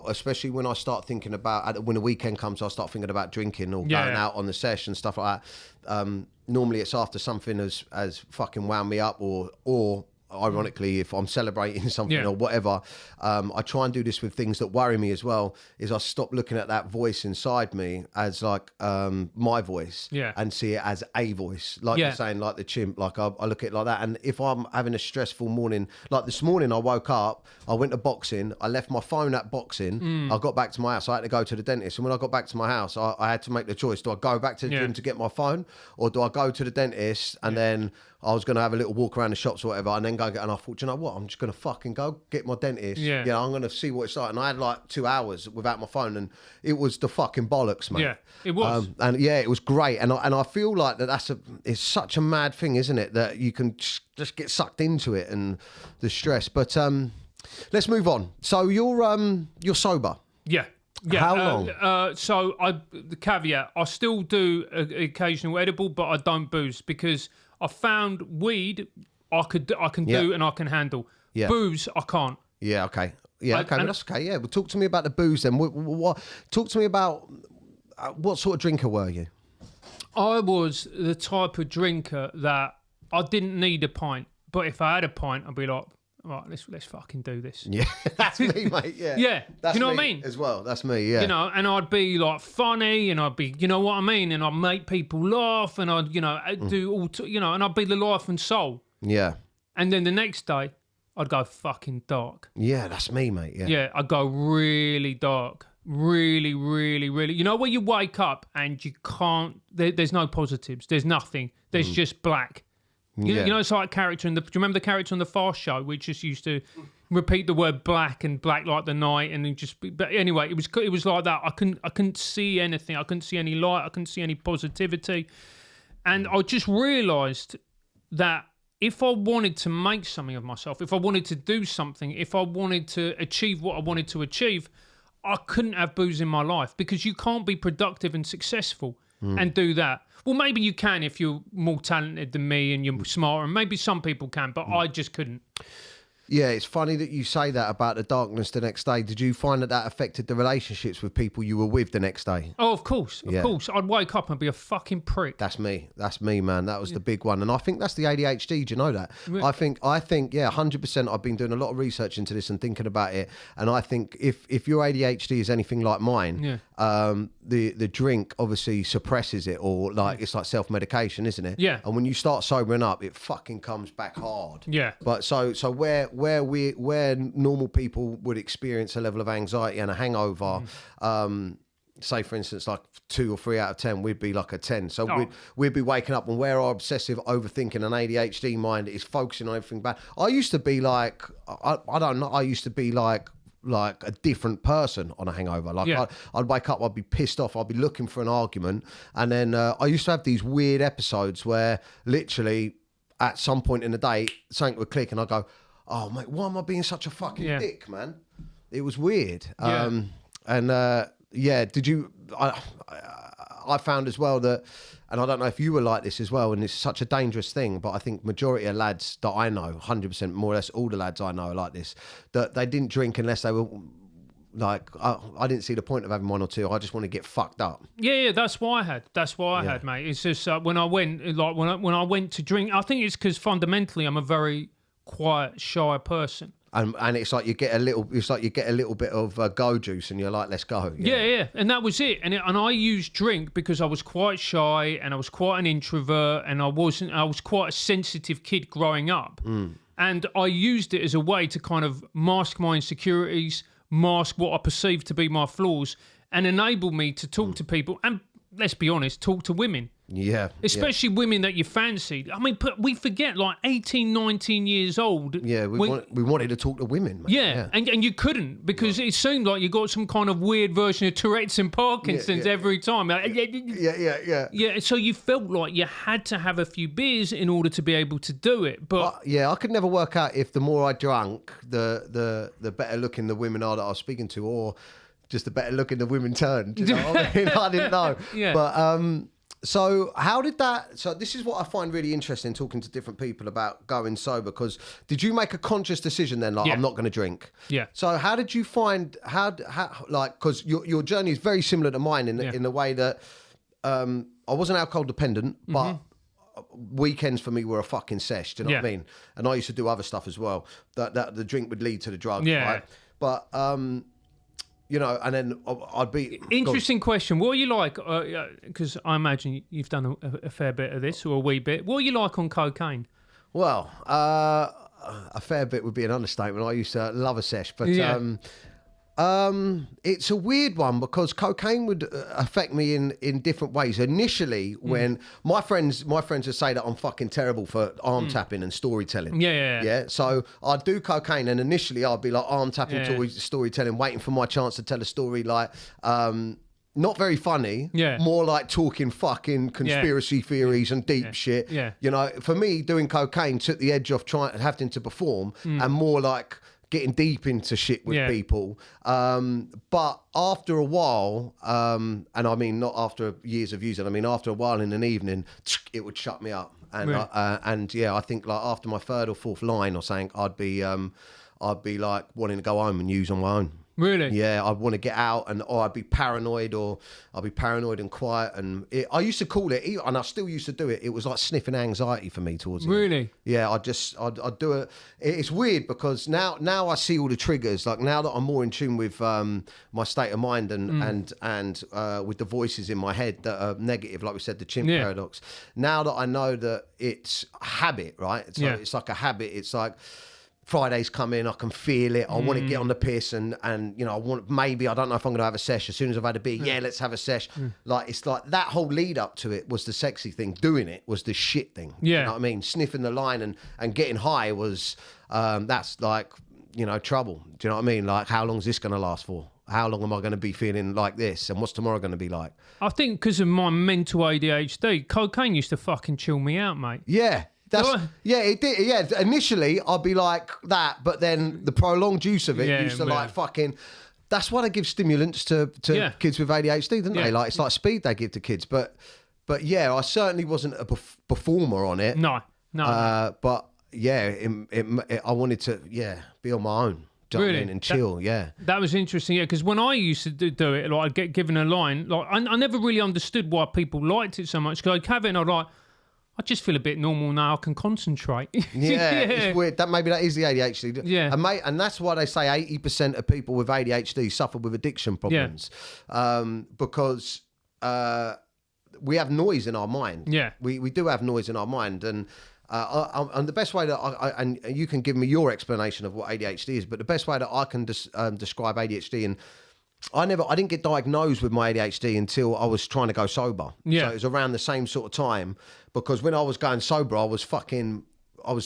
especially when I start thinking about, when the weekend comes, I start thinking about drinking or going out on the sesh and stuff like that. Normally it's after something as fucking wound me up or ironically, if I'm celebrating something or whatever, I try and do this with things that worry me as well, is I stop looking at that voice inside me as like my voice and see it as a voice. Like you're saying, like the chimp, like I look at it like that. And if I'm having a stressful morning, like this morning I woke up, I went to boxing, I left my phone at boxing, I got back to my house, I had to go to the dentist. And when I got back to my house, I had to make the choice. Do I go back to the gym to get my phone, or do I go to the dentist and then I was going to have a little walk around the shops or whatever and then go get, and I thought, you know what, I'm just going to fucking go get my dentist. Yeah, I'm going to see what it's like. And I had like 2 hours without my phone and it was the fucking bollocks, mate. Yeah, it was. And it was great. And I feel like it's such a mad thing, isn't it? That you can just get sucked into it and the stress. But let's move on. So you're sober. Yeah. Yeah. How long? So the caveat, I still do occasional edible, but I don't booze because I found weed I can do and I can handle. Yeah. Booze I can't. Yeah. Okay. Yeah. Okay. That's okay. Yeah. Well, talk to me about the booze then. Talk to me about what sort of drinker were you? I was the type of drinker that I didn't need a pint, but if I had a pint, I'd be like, right, let's fucking do this. Yeah, that's me, mate. Yeah, yeah. That's do you know me what I mean? As well, that's me. Yeah. And I'd be like funny, and I'd be, you know what I mean, and I'd make people laugh, and I'd, do all, and I'd be the life and soul. Yeah. And then the next day, I'd go fucking dark. Yeah, that's me, mate. Yeah. Yeah, I'd go really dark, really, really, really. You know where you wake up and you can't. There's no positives. There's nothing. There's just black. You know, it's like a character do you remember the character on the Fast Show, which just used to repeat the word black and black like the night, and then but anyway, it was like that. I couldn't see anything. I couldn't see any light. I couldn't see any positivity, and I just realised that if I wanted to make something of myself, if I wanted to do something, if I wanted to achieve what I wanted to achieve, I couldn't have booze in my life, because you can't be productive and successful and do that. Well, maybe you can if you're more talented than me and you're smarter, and maybe some people can, but I just couldn't. Yeah, it's funny that you say that about the darkness the next day. Did you find that affected the relationships with people you were with the next day? Oh, of course. Of course. I'd wake up and be a fucking prick. That's me, man. That was the big one. And I think that's the ADHD. Do you know that? Really? I think, yeah, 100%. I've been doing a lot of research into this and thinking about it. And I think if your ADHD is anything like mine, the drink obviously suppresses it, or like it's like self-medication, isn't it? Yeah. And when you start sobering up, it fucking comes back hard. Yeah. But so where normal people would experience a level of anxiety and a hangover, say for instance like 2 or 3 out of 10, we'd be like a 10. So we'd be waking up, and where our obsessive overthinking and ADHD mind is focusing on everything bad. I used to be like, I don't know, I used to be like a different person on a hangover. Like I'd wake up, I'd be pissed off, I'd be looking for an argument, and then I used to have these weird episodes where literally at some point in the day something would click and I'd go, oh mate, why am I being such a fucking dick, man? It was weird. Did you I found as well that, and I don't know if you were like this as well, and it's such a dangerous thing, but I think majority of lads that I know, 100%, more or less all the lads I know are like this, that they didn't drink unless they were like, I didn't see the point of having 1 or 2. I just want to get fucked up. Yeah, that's what I had. That's what I had, mate. It's just when I went to drink, I think it's because fundamentally I'm a very quiet, shy person. And it's like you get a little bit of go juice, and you're like, let's go. Yeah, and that was it. And I used drink because I was quite shy and I was quite an introvert, and I was quite a sensitive kid growing up. And I used it as a way to kind of mask my insecurities, mask what I perceived to be my flaws, and enable me to talk to people, and let's be honest, talk to women. Yeah. Especially women that you fancied. I mean, we forget, like 18, 19 years old. Yeah, we wanted to talk to women, mate. Yeah. And you couldn't, because it seemed like you got some kind of weird version of Tourette's and Parkinson's every time. Yeah, so you felt like you had to have a few beers in order to be able to do it. But I could never work out if the more I drank, the better looking the women are that I was speaking to, or just the better looking the women turned. You know what I mean? I didn't know. Yeah. But so how did that? So this is what I find really interesting, talking to different people about going sober. Because did you make a conscious decision then, like, I'm not going to drink? Yeah. So how did you find how like, because your journey is very similar to mine in the way that I wasn't alcohol dependent, but weekends for me were a fucking sesh. Do you know what I mean? And I used to do other stuff as well. That the drink would lead to the drugs. Yeah. Right? But you know, and then I'd be... Interesting question. What are you like? Because I imagine you've done a fair bit of this, or a wee bit. What are you like on cocaine? Well, a fair bit would be an understatement. I used to love a sesh, but it's a weird one, because cocaine would affect me in different ways. Initially, when my friends would say that I'm fucking terrible for arm tapping and storytelling. Yeah. So I'd do cocaine, and initially I'd be like arm tapping, storytelling, waiting for my chance to tell a story, like not very funny. More like talking fucking conspiracy theories and deep shit. You know, for me, doing cocaine took the edge off having to perform, and more like getting deep into shit with people. But after a while, and I mean not after years of using, I mean after a while in an evening, it would shut me up. And I think like after my 3rd or 4th line or something, I'd be like wanting to go home and use on my own. Really? Yeah, I'd want to get out, or I'd be paranoid, and quiet. And I used to call it, and I still used to do it, it was like sniffing anxiety for me towards it. Really? Yeah, I'd do it. It's weird, because now I see all the triggers. Like now that I'm more in tune with my state of mind and with the voices in my head that are negative, like we said, the chimp paradox. Now that I know that it's a habit, right? So it's like a habit. It's like, Friday's come in, I can feel it. I want to get on the piss, and you know, I don't know if I'm going to have a sesh. As soon as I've had a beer, let's have a sesh. Like, it's like that whole lead up to it was the sexy thing. Doing it was the shit thing. You know what I mean? Sniffing the line and getting high was, that's like, you know, trouble. Do you know what I mean? Like, how long is this going to last for? How long am I going to be feeling like this? And what's tomorrow going to be like? I think because of my mental ADHD, cocaine used to fucking chill me out, mate. Yeah. It did. Yeah, initially I'd be like that, but then the prolonged use of it used to like fucking. That's why they give stimulants to kids with ADHD, don't they? Like it's like speed they give to kids, but yeah, I certainly wasn't a performer on it. No. But yeah, I wanted to be on my own. Really? And chill, That was interesting, because when I used to do it, like I'd get given a line, like I never really understood why people liked it so much, because I'd have it and I'd like, I just feel a bit normal now, I can concentrate. It's weird. Maybe that is the ADHD. Yeah. And that's why they say 80% of people with ADHD suffer with addiction problems. Because we have noise in our mind. Yeah. We do have noise in our mind, and the best way that and you can give me your explanation of what ADHD is, but the best way that I can describe ADHD, and I didn't get diagnosed with my ADHD until I was trying to go sober. Yeah. So it was around the same sort of time, because when I was going sober, I was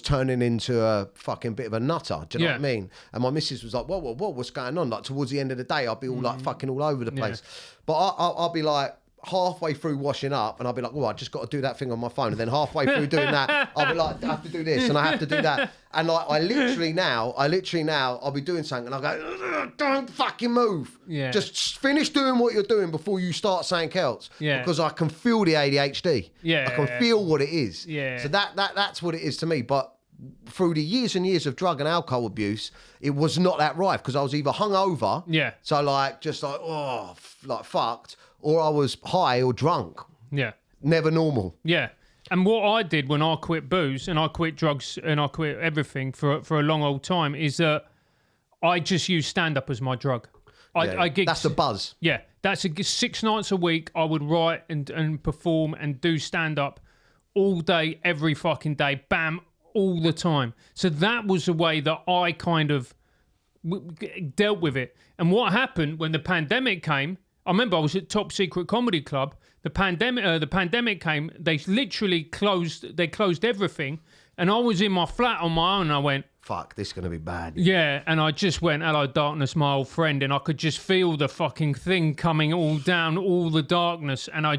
turning into a fucking bit of a nutter. Do you know what I mean? And my missus was like, whoa, what's going on? Like towards the end of the day, I'd be all like fucking all over the place. But I'll be like, halfway through washing up, and I'll be like, I just got to do that thing on my phone, and then halfway through doing that, I'll be like, I have to do this and I have to do that, and like I literally now I'll be doing something and I'll go, don't fucking move, just finish doing what you're doing before you start saying else, because I can feel the ADHD, I can feel what it is, so that's what it is to me. But through the years and years of drug and alcohol abuse, it was not that rife, because I was either hungover, so like just like like fucked, or I was high or drunk. Yeah. Never normal. Yeah. And what I did when I quit booze and I quit drugs and I quit everything for a long old time is that I just used stand-up as my drug. I gigged. That's the buzz. Yeah. That's 6 nights a week. I would write and perform and do stand-up all day, every fucking day. Bam. All the time. So that was the way that I kind of dealt with it. And what happened when the pandemic came, I remember I was at Top Secret Comedy Club. The pandemic came. They literally closed everything, and I was in my flat on my own. And I went, "Fuck, this is gonna be bad." Yeah, and I just went, "Hello, darkness, my old friend," and I could just feel the fucking thing coming all down, all the darkness, and I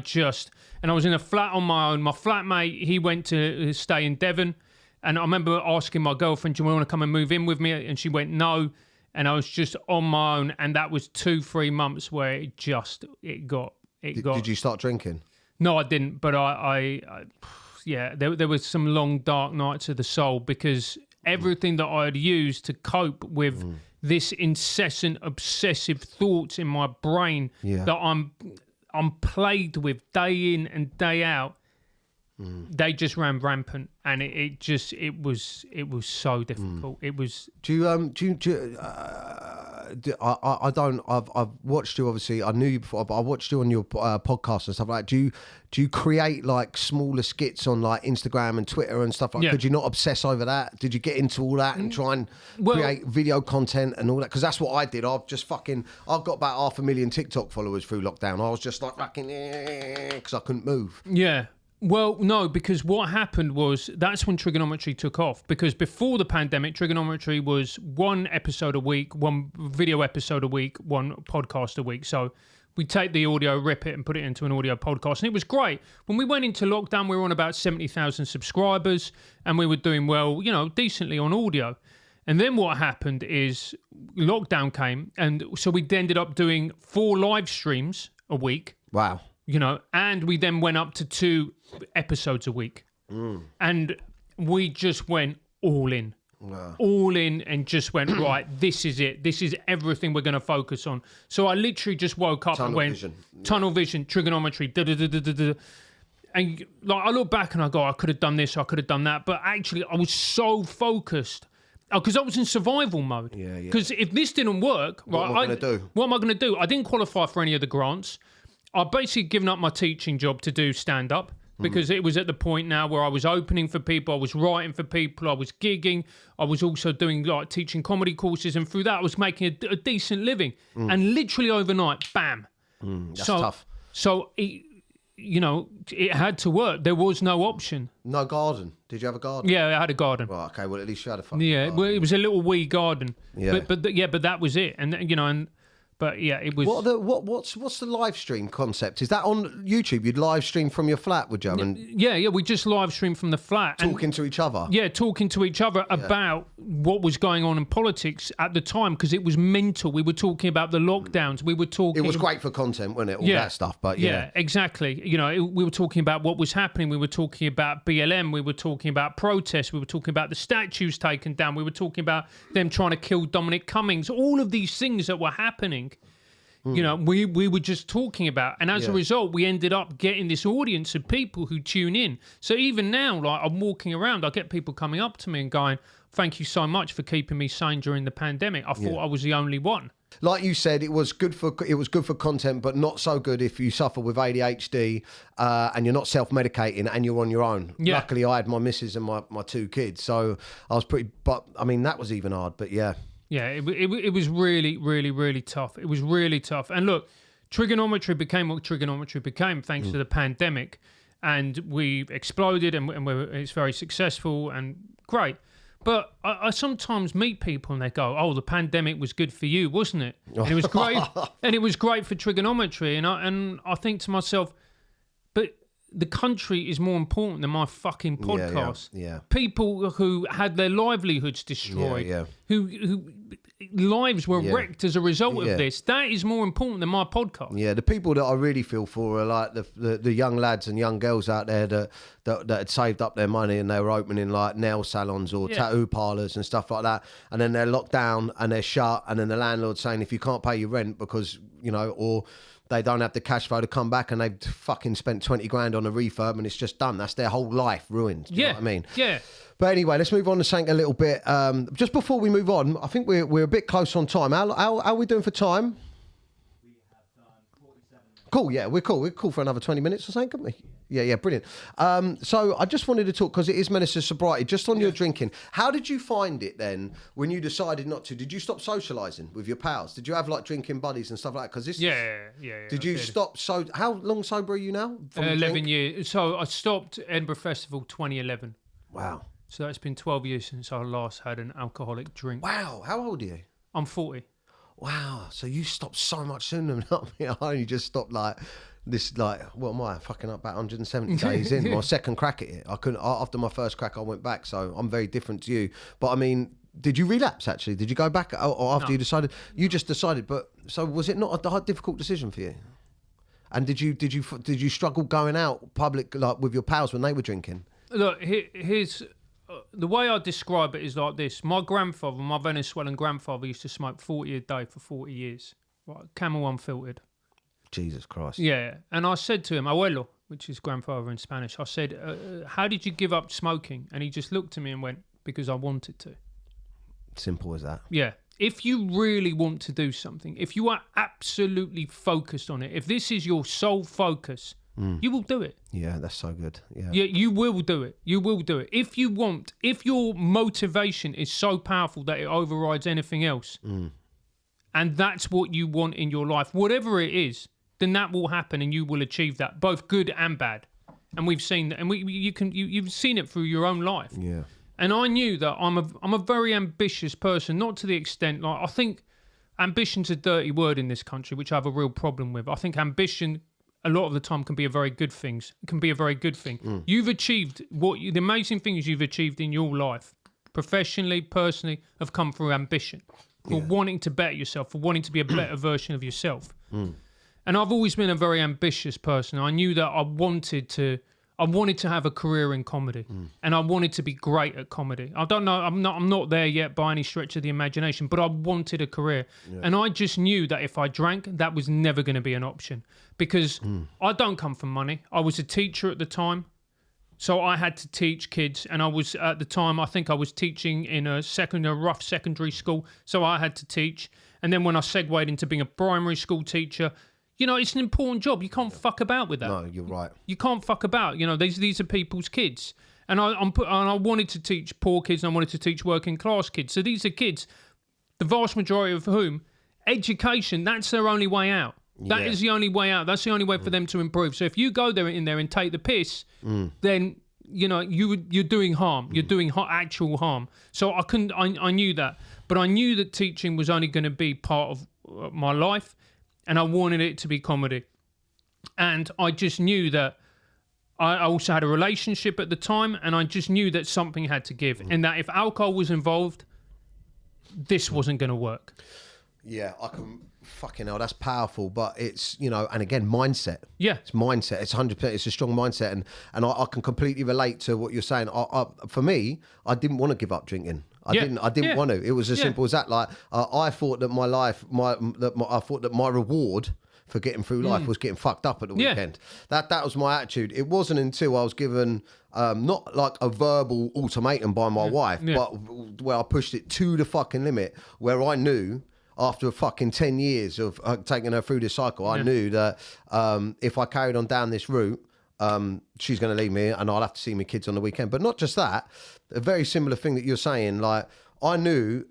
was in a flat on my own. My flatmate, he went to stay in Devon, and I remember asking my girlfriend, "Do you want to come and move in with me?" And she went, "No." And I was just on my own, and that was 2-3 months where it got. Did you start drinking? No, I didn't. But there was some long dark nights of the soul, because everything that I had used to cope with this incessant obsessive thoughts in my brain that I'm plagued with day in and day out. They just ran rampant, and it was so difficult. It was. I've watched you, obviously. I knew you before, but I watched you on your podcast and stuff like that. Do you create like smaller skits on like Instagram and Twitter and stuff like that? Could you not obsess over that? Did you get into all that and try and create video content and all that? Because that's what I did. I've got about 500,000 TikTok followers through lockdown. I was just like fucking, because I couldn't move. Yeah. Well, no, because what happened was that's when Triggernometry took off. Because before the pandemic, Triggernometry was 1 episode a week, 1 video episode a week, 1 podcast a week. So we take the audio, rip it, and put it into an audio podcast. And it was great. When we went into lockdown, we were on about 70,000 subscribers, and we were doing well, decently on audio. And then what happened is lockdown came, and so we ended up doing 4 live streams a week. Wow. And we then went up to 2 episodes a week. And we just went all in. Wow. All in, and just went, right, this is it. This is everything we're going to focus on. So I literally just woke up and went, tunnel vision, trigonometry, da-da-da-da-da-da. And like, I look back and I go, I could have done this, I could have done that. But actually, I was so focused. Because I was in survival mode. Yeah. Because if this didn't work, what am I going to do? What am I going to do? I didn't qualify for any of the grants. I've basically given up my teaching job to do stand-up, because it was at the point now where I was opening for people, I was writing for people, I was gigging, I was also doing like teaching comedy courses, and through that I was making a decent living. And literally overnight, bam. That's tough. So, it had to work. There was no option. No garden. Did you have a garden? Yeah, I had a garden. Right, okay, well at least you had a fucking garden. Well, it was a little wee garden. Yeah. But that was it. And, But yeah, it was. What's the live stream concept? Is that on YouTube? You'd live stream from your flat, would you? And Yeah. We just live streamed from the flat. talking to each other. Yeah, talking to each other about what was going on in politics at the time, because it was mental. We were talking about the lockdowns. We were talking. It was great for content, wasn't it? All that stuff. But yeah, exactly. You know, we were talking about what was happening. We were talking about BLM. We were talking about protests. We were talking about the statues taken down. We were talking about them trying to kill Dominic Cummings. All of these things that were happening. You know, we were just talking about, and as a result, we ended up getting this audience of people who tune in. So even now, like I'm walking around, I get people coming up to me and going, "Thank you so much for keeping me sane during the pandemic. I thought I was the only one." Like you said, it was good for content, but not so good if you suffer with ADHD and you're not self-medicating and you're on your own. Yeah. Luckily, I had my missus and my 2 kids, so I was pretty. But I mean, that was even hard. But yeah. Yeah, it was really, really, really tough. It was really tough. And look, Triggernometry became what Triggernometry became thanks to the pandemic. And we exploded and it's very successful and great. But I sometimes meet people and they go, "Oh, the pandemic was good for you, wasn't it?" And it was great. And it was great for Triggernometry. And I think to myself, but the country is more important than my fucking podcast. Yeah. People who had their livelihoods destroyed, who lives were wrecked as a result of this. That is more important than my podcast. Yeah, the people that I really feel for are like the young lads and young girls out there that had saved up their money and they were opening like nail salons or tattoo parlours and stuff like that. And then they're locked down and they're shut. And then the landlord's saying, if you can't pay your rent because, you know, or they don't have the cash flow to come back and they've fucking spent 20 grand on a refurb and it's just done. That's their whole life ruined. Do you know what I mean? Yeah. But anyway, let's move on to something a little bit. Just before we move on, I think we're a bit close on time. How are we doing for time? We have done 47 minutes. Cool, yeah, we're cool. We're cool for another 20 minutes or something, couldn't we? Yeah, brilliant. So I just wanted to talk, because it is Menace's Sobriety, just on your drinking. How did you find it then when you decided not to? Did you stop socialising with your pals? Did you have like drinking buddies and stuff like that? Because this. Yeah. Did you stop? So how long sober are you now? 11 years. So I stopped Edinburgh Festival 2011. Wow. So it's been 12 years since I last had an alcoholic drink. Wow. How old are you? I'm 40. Wow. So you stopped so much sooner than me. I only just stopped like this, like, what am I, fucking up about 170 days in. My second crack at it. I couldn't, after my first crack, I went back. So I'm very different to you. But I mean, did you relapse actually? Did you go back or after you decided? You just decided, but so was it not a difficult decision for you? And did you struggle going out public like with your pals when they were drinking? Look, here's the way I describe it is like this. My grandfather, my Venezuelan grandfather, used to smoke 40 a day for 40 years. Right, Camel unfiltered. Jesus Christ. Yeah, and I said to him, abuelo, which is grandfather in Spanish, I said, how did you give up smoking? And he just looked at me and went, because I wanted to. Simple as that. Yeah. If you really want to do something, if you are absolutely focused on it, if this is your sole focus, you will do it. Yeah, that's so good. Yeah, you will do it. You will do it. If you want, if your motivation is so powerful that it overrides anything else, and that's what you want in your life, whatever it is, then that will happen and you will achieve that, both good and bad. And we've seen that, and you've seen it through your own life. Yeah. And I knew that I'm a very ambitious person, not to the extent, like, I think ambition's a dirty word in this country, which I have a real problem with. I think ambition a lot of the time can be a very good thing. You've achieved the amazing things you've achieved in your life, professionally, personally, have come through ambition, for wanting to better yourself, for wanting to be a better version of yourself. And I've always been a very ambitious person. I knew that I wanted to have a career in comedy, and I wanted to be great at comedy. I don't know, I'm not there yet by any stretch of the imagination, but I wanted a career. And I just knew that if I drank, that was never going to be an option, because I don't come from money. I was a teacher at the time, so I had to teach kids, and I was, at the time, I think I was teaching in a rough secondary school, so I had to teach. And then when I segued into being a primary school teacher, you know, it's an important job. You can't fuck about with that. No, you're right. You can't fuck about. You know, these are people's kids. And I wanted to teach poor kids, and I wanted to teach working class kids. So these are kids, the vast majority of whom, education, that's their only way out. That is the only way out. That's the only way for them to improve. So if you go in there and take the piss, then, you know, you're doing harm. You're doing actual harm. So I knew that. But I knew that teaching was only going to be part of my life, and I wanted it to be comedy. And I just knew that I also had a relationship at the time, and I just knew that something had to give, and that if alcohol was involved, this wasn't going to work. Yeah, I can fucking hell. That's powerful, but it's, you know, and again, mindset. Yeah, it's mindset. It's 100%. It's a strong mindset, and I can completely relate to what you're saying. For me, I didn't want to give up drinking. I didn't want to. It was as simple as that. Like I thought that I thought that my reward for getting through life was getting fucked up at the weekend. That was my attitude. It wasn't until I was given not like a verbal ultimatum by my wife, but where I pushed it to the fucking limit, where I knew after fucking 10 years of taking her through this cycle, I knew that if I carried on down this route, she's going to leave me and I'll have to see my kids on the weekend. But not just that, a very similar thing that you're saying, like I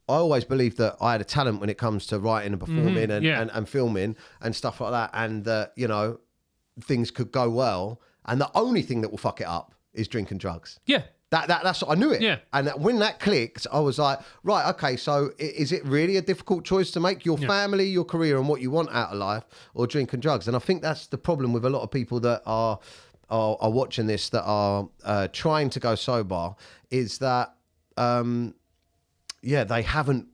always believed that I had a talent when it comes to writing and performing and filming and stuff like that, and that, you know, things could go well, and the only thing that will fuck it up is drink and drugs. Yeah. That's I knew it. Yeah. And when that clicked, I was like, right, okay, so is it really a difficult choice to make? Your family, your career, and what you want out of life, or drink and drugs? And I think that's the problem with a lot of people that are watching this, that are trying to go sober, is that they haven't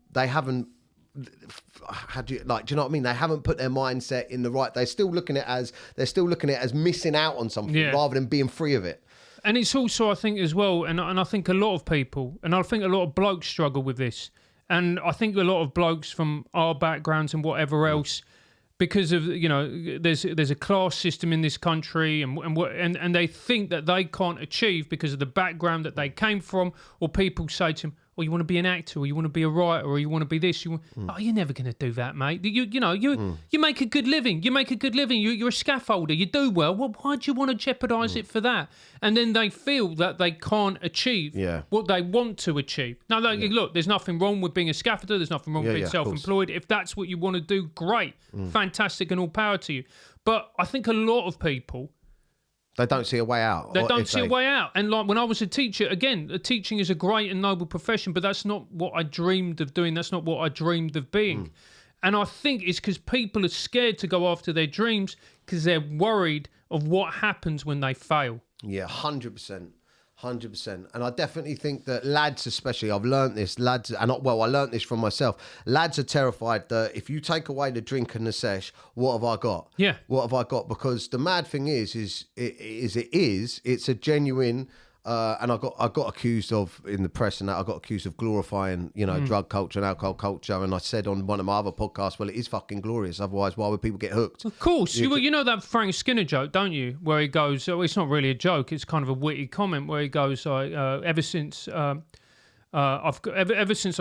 how do you know what I mean? They haven't put their mindset in the right. They're still looking at it as missing out on something rather than being free of it. And it's also, I think, as well, and I think a lot of people, and I think a lot of blokes struggle with this, and I think a lot of blokes from our backgrounds and whatever else, because of, you know, there's a class system in this country, and they think that they can't achieve because of the background that they came from, or people say to them, or you want to be an actor, or you want to be a writer, or you want to be this. Oh, you're never going to do that, mate. You make a good living. You make a good living. You're a scaffolder. You do well. Well, why do you want to jeopardise it for that? And then they feel that they can't achieve what they want to achieve. Now, look, there's nothing wrong with being a scaffolder. There's nothing wrong with being self-employed. If that's what you want to do, great, fantastic, and all power to you. But I think a lot of people, they don't see a way out. They don't see a way out. And like when I was a teacher, again, teaching is a great and noble profession, but that's not what I dreamed of doing. That's not what I dreamed of being. And I think it's because people are scared to go after their dreams because they're worried of what happens when they fail. Yeah, 100%. 100%. And I definitely think that lads, especially, I've learnt this, I learnt this from myself. Lads are terrified that if you take away the drink and the sesh, what have I got? Yeah. What have I got? Because the mad thing it's a genuine, and I got accused of, in the press and that, I got accused of glorifying, you know, drug culture and alcohol culture. And I said on one of my other podcasts, well, it is fucking glorious. Otherwise, why would people get hooked? Of course. You know that Frank Skinner joke, don't you? Where he goes, it's not really a joke. It's kind of a witty comment where he goes, ever since I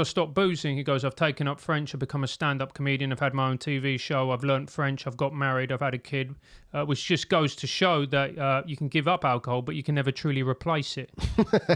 stopped boozing, he goes, I've taken up French, I've become a stand-up comedian, I've had my own TV show, I've learnt French, I've got married, I've had a kid, which just goes to show that you can give up alcohol, but you can never truly replace it.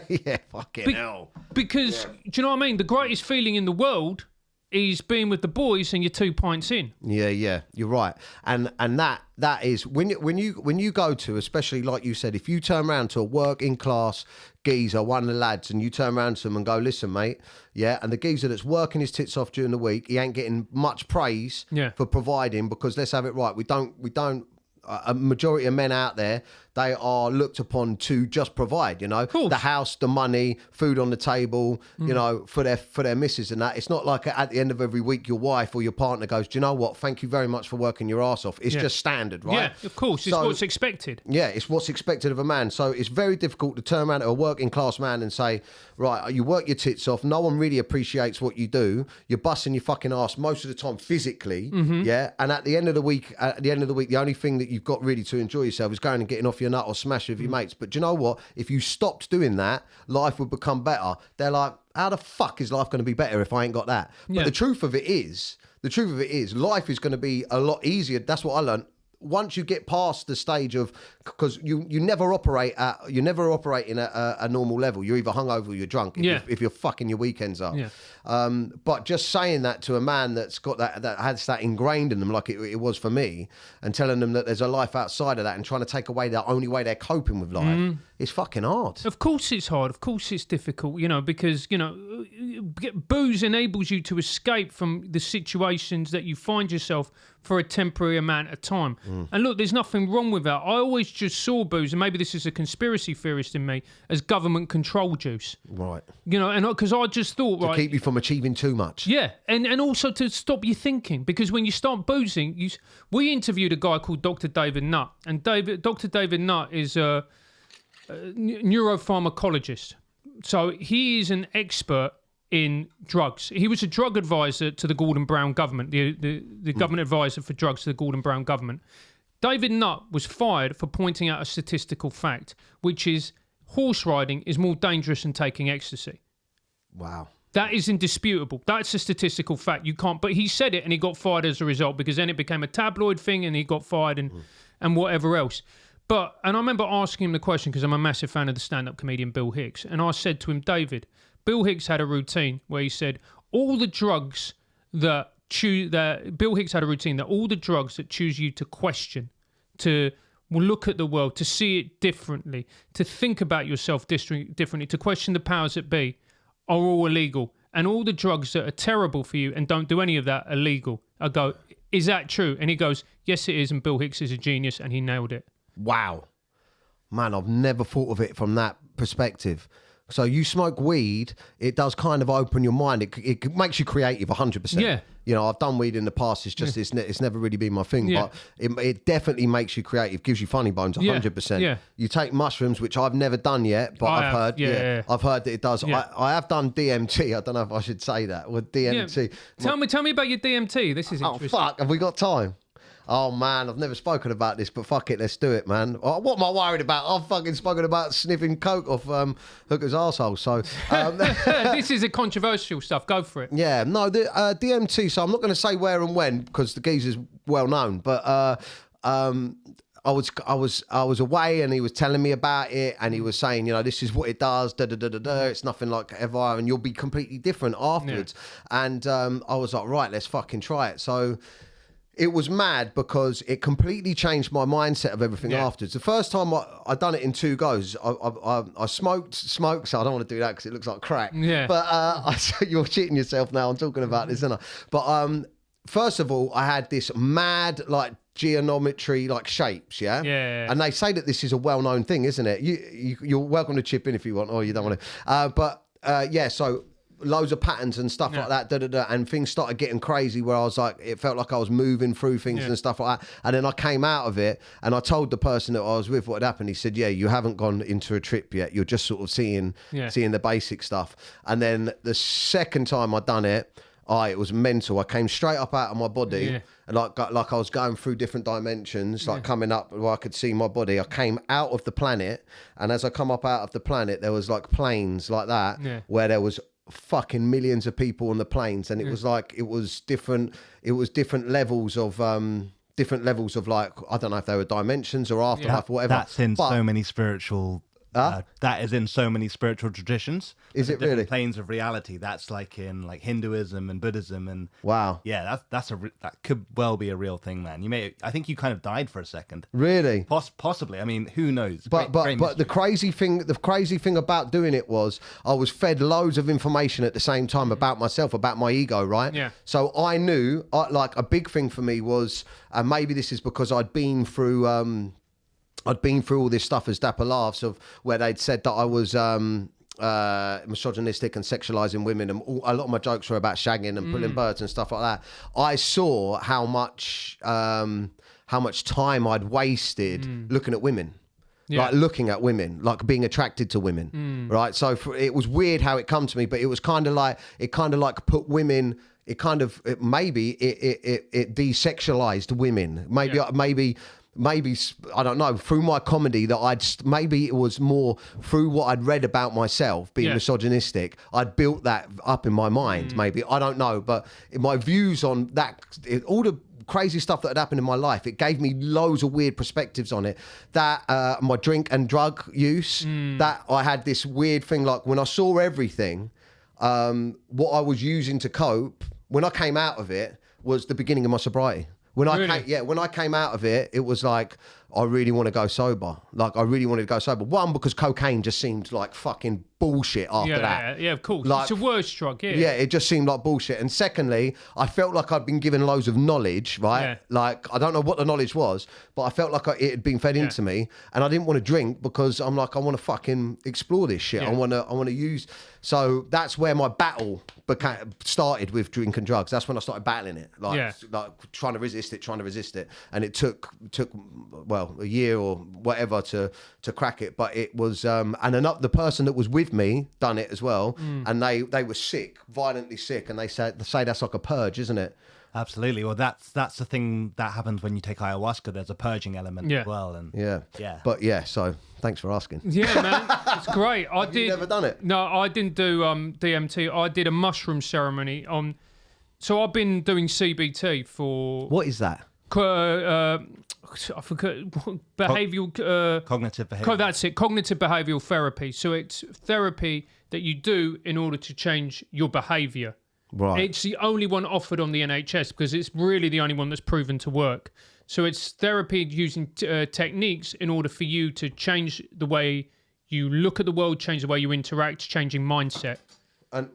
Yeah, fucking hell. Because, do you know what I mean? The greatest feeling in the world is being with the boys and you're 2 pints in. Yeah, you're right. And that is when you go to, especially like you said, if you turn around to a working class geezer, one of the lads, and you turn around to him and go, listen, mate, and the geezer that's working his tits off during the week, he ain't getting much praise for providing, because let's have it right, we don't a majority of men out there, they are looked upon to just provide, you know, the house, the money, food on the table, you know, for their missus and that. It's not like at the end of every week your wife or your partner goes, do you know what, thank you very much for working your ass off. It's just standard, right? Yeah, of course. It's what's expected. Yeah, it's what's expected of a man. So it's very difficult to turn around to a working class man and say, right, you work your tits off, no one really appreciates what you do, you're busting your fucking ass most of the time physically, and at the end of the week, the only thing that you've got really to enjoy yourself is going and getting off your nut or smash with your mates. But do you know what? If you stopped doing that, life would become better. They're like, how the fuck is life going to be better if I ain't got that? But the truth of it is, life is going to be a lot easier. That's what I learned. Once you get past the stage of, because you never operate in a normal level. You're either hungover or you're drunk if you're fucking your weekends up. But just saying that to a man that's got that has that ingrained in them, like it was for me, and telling them that there's a life outside of that, and trying to take away the only way they're coping with life, it's fucking hard. Of course it's hard. Of course it's difficult, you know, because, you know, booze enables you to escape from the situations that you find yourself for a temporary amount of time. And look, there's nothing wrong with that. I always just saw booze, and maybe this is a conspiracy theorist in me, as government control juice. Right. You know, and because I just thought, To right, keep you from achieving too much. yeah, and also to stop you thinking, because when you start boozing, we interviewed a guy called Dr. David Nutt, and Dr. David Nutt is a neuropharmacologist. So he is an expert in drugs. He was a drug advisor to the Gordon Brown government, the government advisor for drugs to the Gordon Brown government. David Nutt was fired for pointing out a statistical fact, which is horse riding is more dangerous than taking ecstasy. Wow. That is indisputable. That's a statistical fact. You can't. But he said it, and he got fired as a result, because then it became a tabloid thing, and he got fired and whatever else. And I remember asking him the question, because I'm a massive fan of the stand-up comedian Bill Hicks, and I said to him, David, Bill Hicks had a routine where he said all the drugs that Bill Hicks had a routine that all the drugs that choose you to question, to look at the world, to see it differently, to think about yourself differently, to question the powers that be, are all illegal. And all the drugs that are terrible for you and don't do any of that are legal. I go, is that true? And he goes, yes, it is. And Bill Hicks is a genius, and he nailed it. Wow. Man, I've never thought of it from that perspective. So you smoke weed, it does kind of open your mind. It makes you creative 100%. Yeah. You know, I've done weed in the past. It's just, it's never really been my thing. Yeah. But it definitely makes you creative, gives you funny bones 100%. Yeah. You take mushrooms, which I've never done yet, but I've heard. Yeah. I've heard that it does. Yeah. I have done DMT. I don't know if I should say that. With DMT. Yeah. Tell me about your DMT. This is interesting. Oh, fuck. Have we got time? Oh, man, I've never spoken about this, but fuck it, let's do it, man. What am I worried about? I've fucking spoken about sniffing coke off hookers' arsehole, so... This is a controversial stuff. Go for it. Yeah, no, the DMT, so I'm not going to say where and when, because the geezer's well known, but I was away, and he was telling me about it, and he was saying, you know, this is what it does, it's nothing like ever, and you'll be completely different afterwards. Yeah. And I was like, right, let's fucking try it. So... It was mad because it completely changed my mindset of everything afterwards. The first time I done it in 2 goes, I smoked, so I don't want to do that because it looks like crack. Yeah. But you're cheating yourself now. I'm talking about this, isn't I? But first of all, I had this mad like geometry like shapes, yeah. And they say that this is a well-known thing, isn't it? You're welcome to chip in if you want, or you don't want to. So. Loads of patterns and stuff like that, and things started getting crazy where I was like, it felt like I was moving through things and stuff like that. And then I came out of it, and I told the person that I was with what had happened. He said, yeah, you haven't gone into a trip yet. You're just sort of seeing the basic stuff. And then the second time I'd done it, it was mental. I came straight up out of my body, and like I was going through different dimensions, like coming up where I could see my body. I came out of the planet, and as I come up out of the planet, there was like planes like that, where there was fucking millions of people on the planes, and it was like it was different levels of like, I don't know if they were dimensions or afterlife or whatever. That's in so many spiritual that is in so many spiritual traditions. Is it really? Planes of reality. That's like in like Hinduism and Buddhism and wow. Yeah, that could well be a real thing, man. I think you kind of died for a second. Really? Possibly. I mean, who knows? But the crazy thing about doing it was I was fed loads of information at the same time about myself, about my ego, right? Yeah. So I knew, like a big thing for me was, and maybe this is because I'd been through all this stuff as Dapper Laughs, of where they'd said that I was misogynistic and sexualizing women, and a lot of my jokes were about shagging and pulling birds and stuff like that. I saw how much time I'd wasted looking at women. Like looking at women, like being attracted to women, right? So it was weird how it come to me, but it was kind of like put women. It desexualized women. Maybe I don't know, through my comedy that maybe it was more through what I'd read about myself being misogynistic. I'd built that up in my mind. Maybe I don't know, but my views on that, all the crazy stuff that had happened in my life, it gave me loads of weird perspectives on it. That my drink and drug use, that I had this weird thing, like when I saw everything, what I was using to cope, when I came out of it, was the beginning of my sobriety. When I came out of it, it was like I really want to go sober. Like, I really wanted to go sober. One, because cocaine just seemed like fucking bullshit after that. Yeah, of course. Like, it's a worse drug, yeah. Yeah, it just seemed like bullshit. And secondly, I felt like I'd been given loads of knowledge, right? Yeah. Like, I don't know what the knowledge was, but I felt like it had been fed into me, and I didn't want to drink because I'm like, I want to fucking explore this shit. Yeah. I want to use. So that's where my battle started with drinking drugs. That's when I started battling it, like trying to resist it, and it took well a year or whatever to crack it. But it was and the person that was with me done it as well, and they were sick, violently sick, and they say that's like a purge, isn't it? Absolutely. Well, that's the thing that happens when you take ayahuasca. There's a purging element as well, and yeah. But so thanks for asking. Yeah, man, it's great. You never done it? No, I didn't do DMT. I did a mushroom ceremony on. So I've been doing CBT for. What is that? I forgot behavioural. Cognitive behavior. That's it. Cognitive behavioural therapy. So it's therapy that you do in order to change your behaviour. Right. It's the only one offered on the NHS because it's really the only one that's proven to work. So it's therapy using techniques in order for you to change the way you look at the world, change the way you interact, changing mindset. And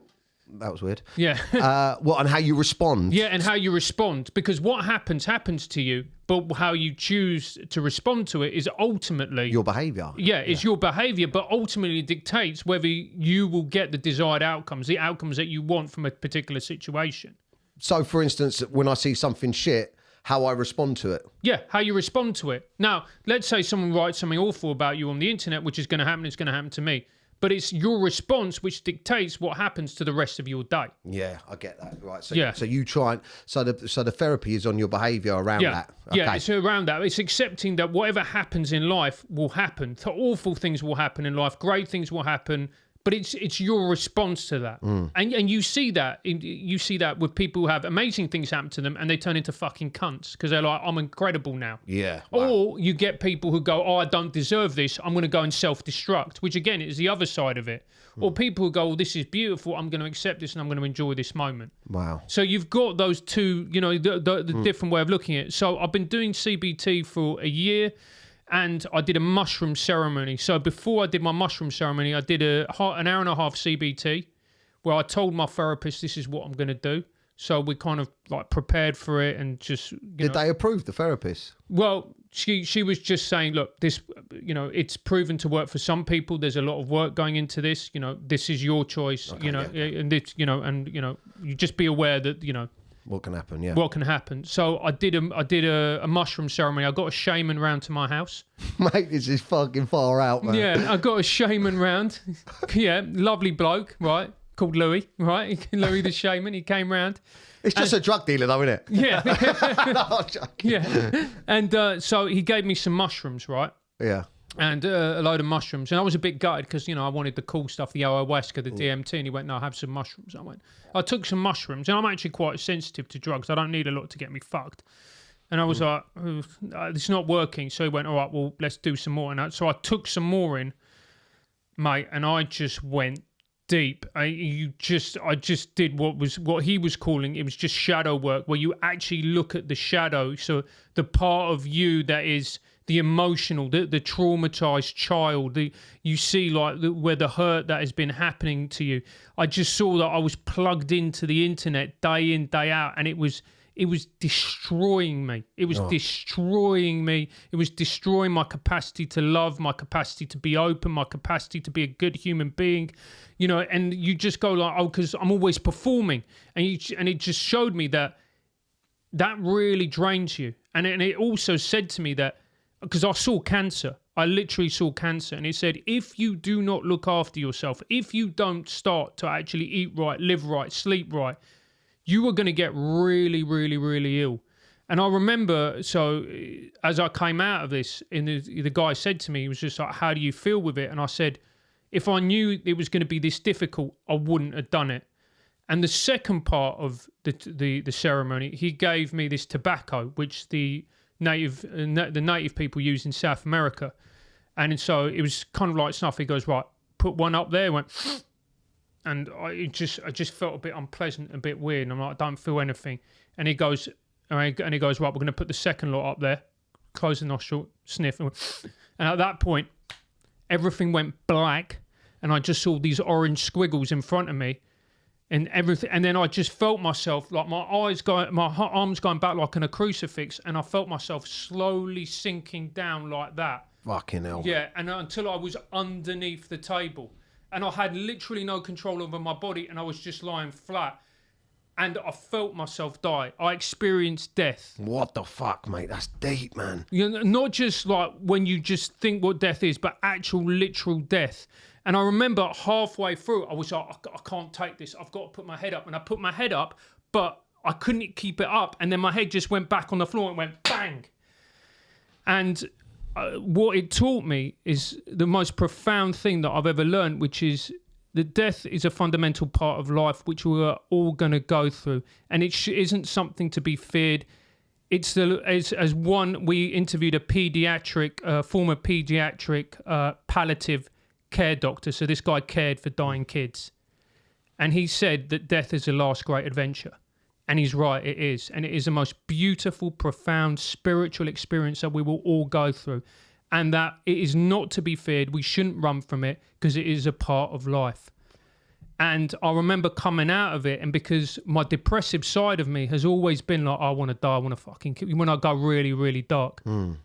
that was weird. Yeah. And how you respond. Yeah, and how you respond. Because what happens to you, but how you choose to respond to it is ultimately... your behaviour. Yeah, it's your behaviour, but ultimately dictates whether you will get the desired outcomes, the outcomes that you want from a particular situation. So, for instance, when I see something shit, how I respond to it. Yeah, how you respond to it. Now, let's say someone writes something awful about you on the internet, which is going to happen, it's going to happen to me. But it's your response which dictates what happens to the rest of your day. Yeah, I get that. Right. So, yeah. So you try and so the therapy is on your behaviour around that. Okay. Yeah, it's around that. It's accepting that whatever happens in life will happen. Awful things will happen in life. Great things will happen. But it's your response to that, and you see that with people who have amazing things happen to them, and they turn into fucking cunts because they're like, I'm incredible now. Yeah. Wow. Or you get people who go, oh, I don't deserve this. I'm going to go and self-destruct, which again is the other side of it. Or people who go, oh, this is beautiful. I'm going to accept this and I'm going to enjoy this moment. Wow. So you've got those two, the different way of looking at it. So I've been doing CBT for a year. And I did a mushroom ceremony. So before I did my mushroom ceremony, I did an hour and a half CBT where I told my therapist this is what I'm going to do. So we kind of like prepared for it and just... Did they approve, the therapist? Well, she was just saying, look, this, it's proven to work for some people. There's a lot of work going into this. This is your choice, okay, and this, you just be aware that, what can happen? Yeah. What can happen? So I did a mushroom ceremony. I got a shaman round to my house. Mate, this is fucking far out, man. Yeah, I got a shaman round. Yeah, lovely bloke, right? Called Louis, right? Louis the shaman. He came round. It's just a drug dealer, though, isn't it? Yeah. No, I'm joking. Yeah. And so he gave me some mushrooms, right? Yeah. And a load of mushrooms. And I was a bit gutted because, I wanted the cool stuff, the ayahuasca, the DMT. And he went, no, have some mushrooms. I took some mushrooms. And I'm actually quite sensitive to drugs. I don't need a lot to get me fucked. And I was like, it's not working. So he went, all right, well, let's do some more. And so I took some more in, mate, and I just went deep. I just did what he was calling, it was just shadow work, where you actually look at the shadow. So the part of you that is the emotional, the traumatized child, you see like where the hurt that has been happening to you. I just saw that I was plugged into the internet day in, day out, and it was destroying me. It was destroying me. It was destroying my capacity to love, my capacity to be open, my capacity to be a good human being, and you just go like, oh, because I'm always performing. And it just showed me that really drains you. And it also said to me that, because I saw cancer. I literally saw cancer. And it said, if you do not look after yourself, if you don't start to actually eat right, live right, sleep right, you are going to get really, really, really ill. And I remember, so as I came out of this, and the guy said to me, he was just like, how do you feel with it? And I said, if I knew it was going to be this difficult, I wouldn't have done it. And the second part of the ceremony, he gave me this tobacco, which the native people use in South America. And so it was kind of like snuff. He goes, right, put one up there, went... And I just felt a bit unpleasant, a bit weird. And I'm like, I don't feel anything. And he goes, right, we're going to put the second lot up there. close the nostril, sniff, and at that point, everything went black, and I just saw these orange squiggles in front of me, and everything. And then I just felt myself like my arms going back like in a crucifix, and I felt myself slowly sinking down like that. Fucking hell. Yeah, and until I was underneath the table, and I had literally no control over my body, and I was just lying flat. And I felt myself die. I experienced death. What the fuck, mate? That's deep, man. You know, not just like when you just think what death is, but actual literal death. And I remember halfway through, I was like, I can't take this. I've got to put my head up. And I put my head up, but I couldn't keep it up. And then my head just went back on the floor and went bang. And what it taught me is the most profound thing that I've ever learned, which is that death is a fundamental part of life, which we are all going to go through. And it isn't something to be feared. It's as one, we interviewed a former pediatric palliative care doctor. So this guy cared for dying kids. And he said that death is the last great adventure. And he's right, it is. And it is the most beautiful, profound, spiritual experience that we will all go through. And that it is not to be feared. We shouldn't run from it because it is a part of life. And I remember coming out of it, and because my depressive side of me has always been like, I want to die, I want to fucking kill you, when I go really, really dark. And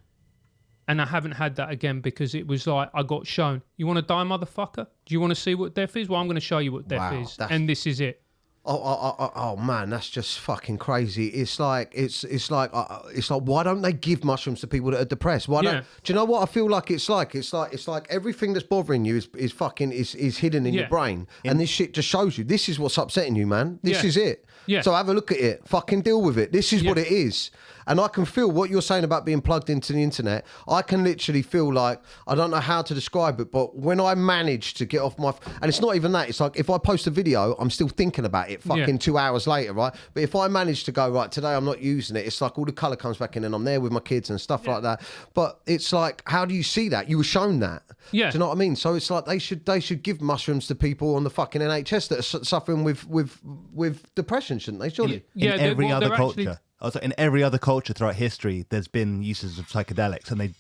I haven't had that again because it was like I got shown, you want to die, motherfucker? Do you want to see what death is? Well, I'm going to show you what death is. And this is it. Oh man, that's just fucking crazy. It's like why don't they give mushrooms to people that are depressed? Why don't? Do you know what I feel like it's like? It's like everything that's bothering you is hidden in your brain, and this shit just shows you this is what's upsetting you, man. This is it. Yeah. So have a look at it. Fucking deal with it. This is what it is. And I can feel what you're saying about being plugged into the internet. I can literally feel like, I don't know how to describe it, but when I manage to get off my... And it's not even that. It's like if I post a video, I'm still thinking about it fucking 2 hours later, right? But if I manage to go, right, today I'm not using it, it's like all the colour comes back in and I'm there with my kids and stuff like that. But it's like, how do you see that? You were shown that. Yeah. Do you know what I mean? So it's like they should give mushrooms to people on the fucking NHS that are suffering with depression, shouldn't they? Surely. In every other culture. Also, in every other culture throughout history, there's been uses of psychedelics, and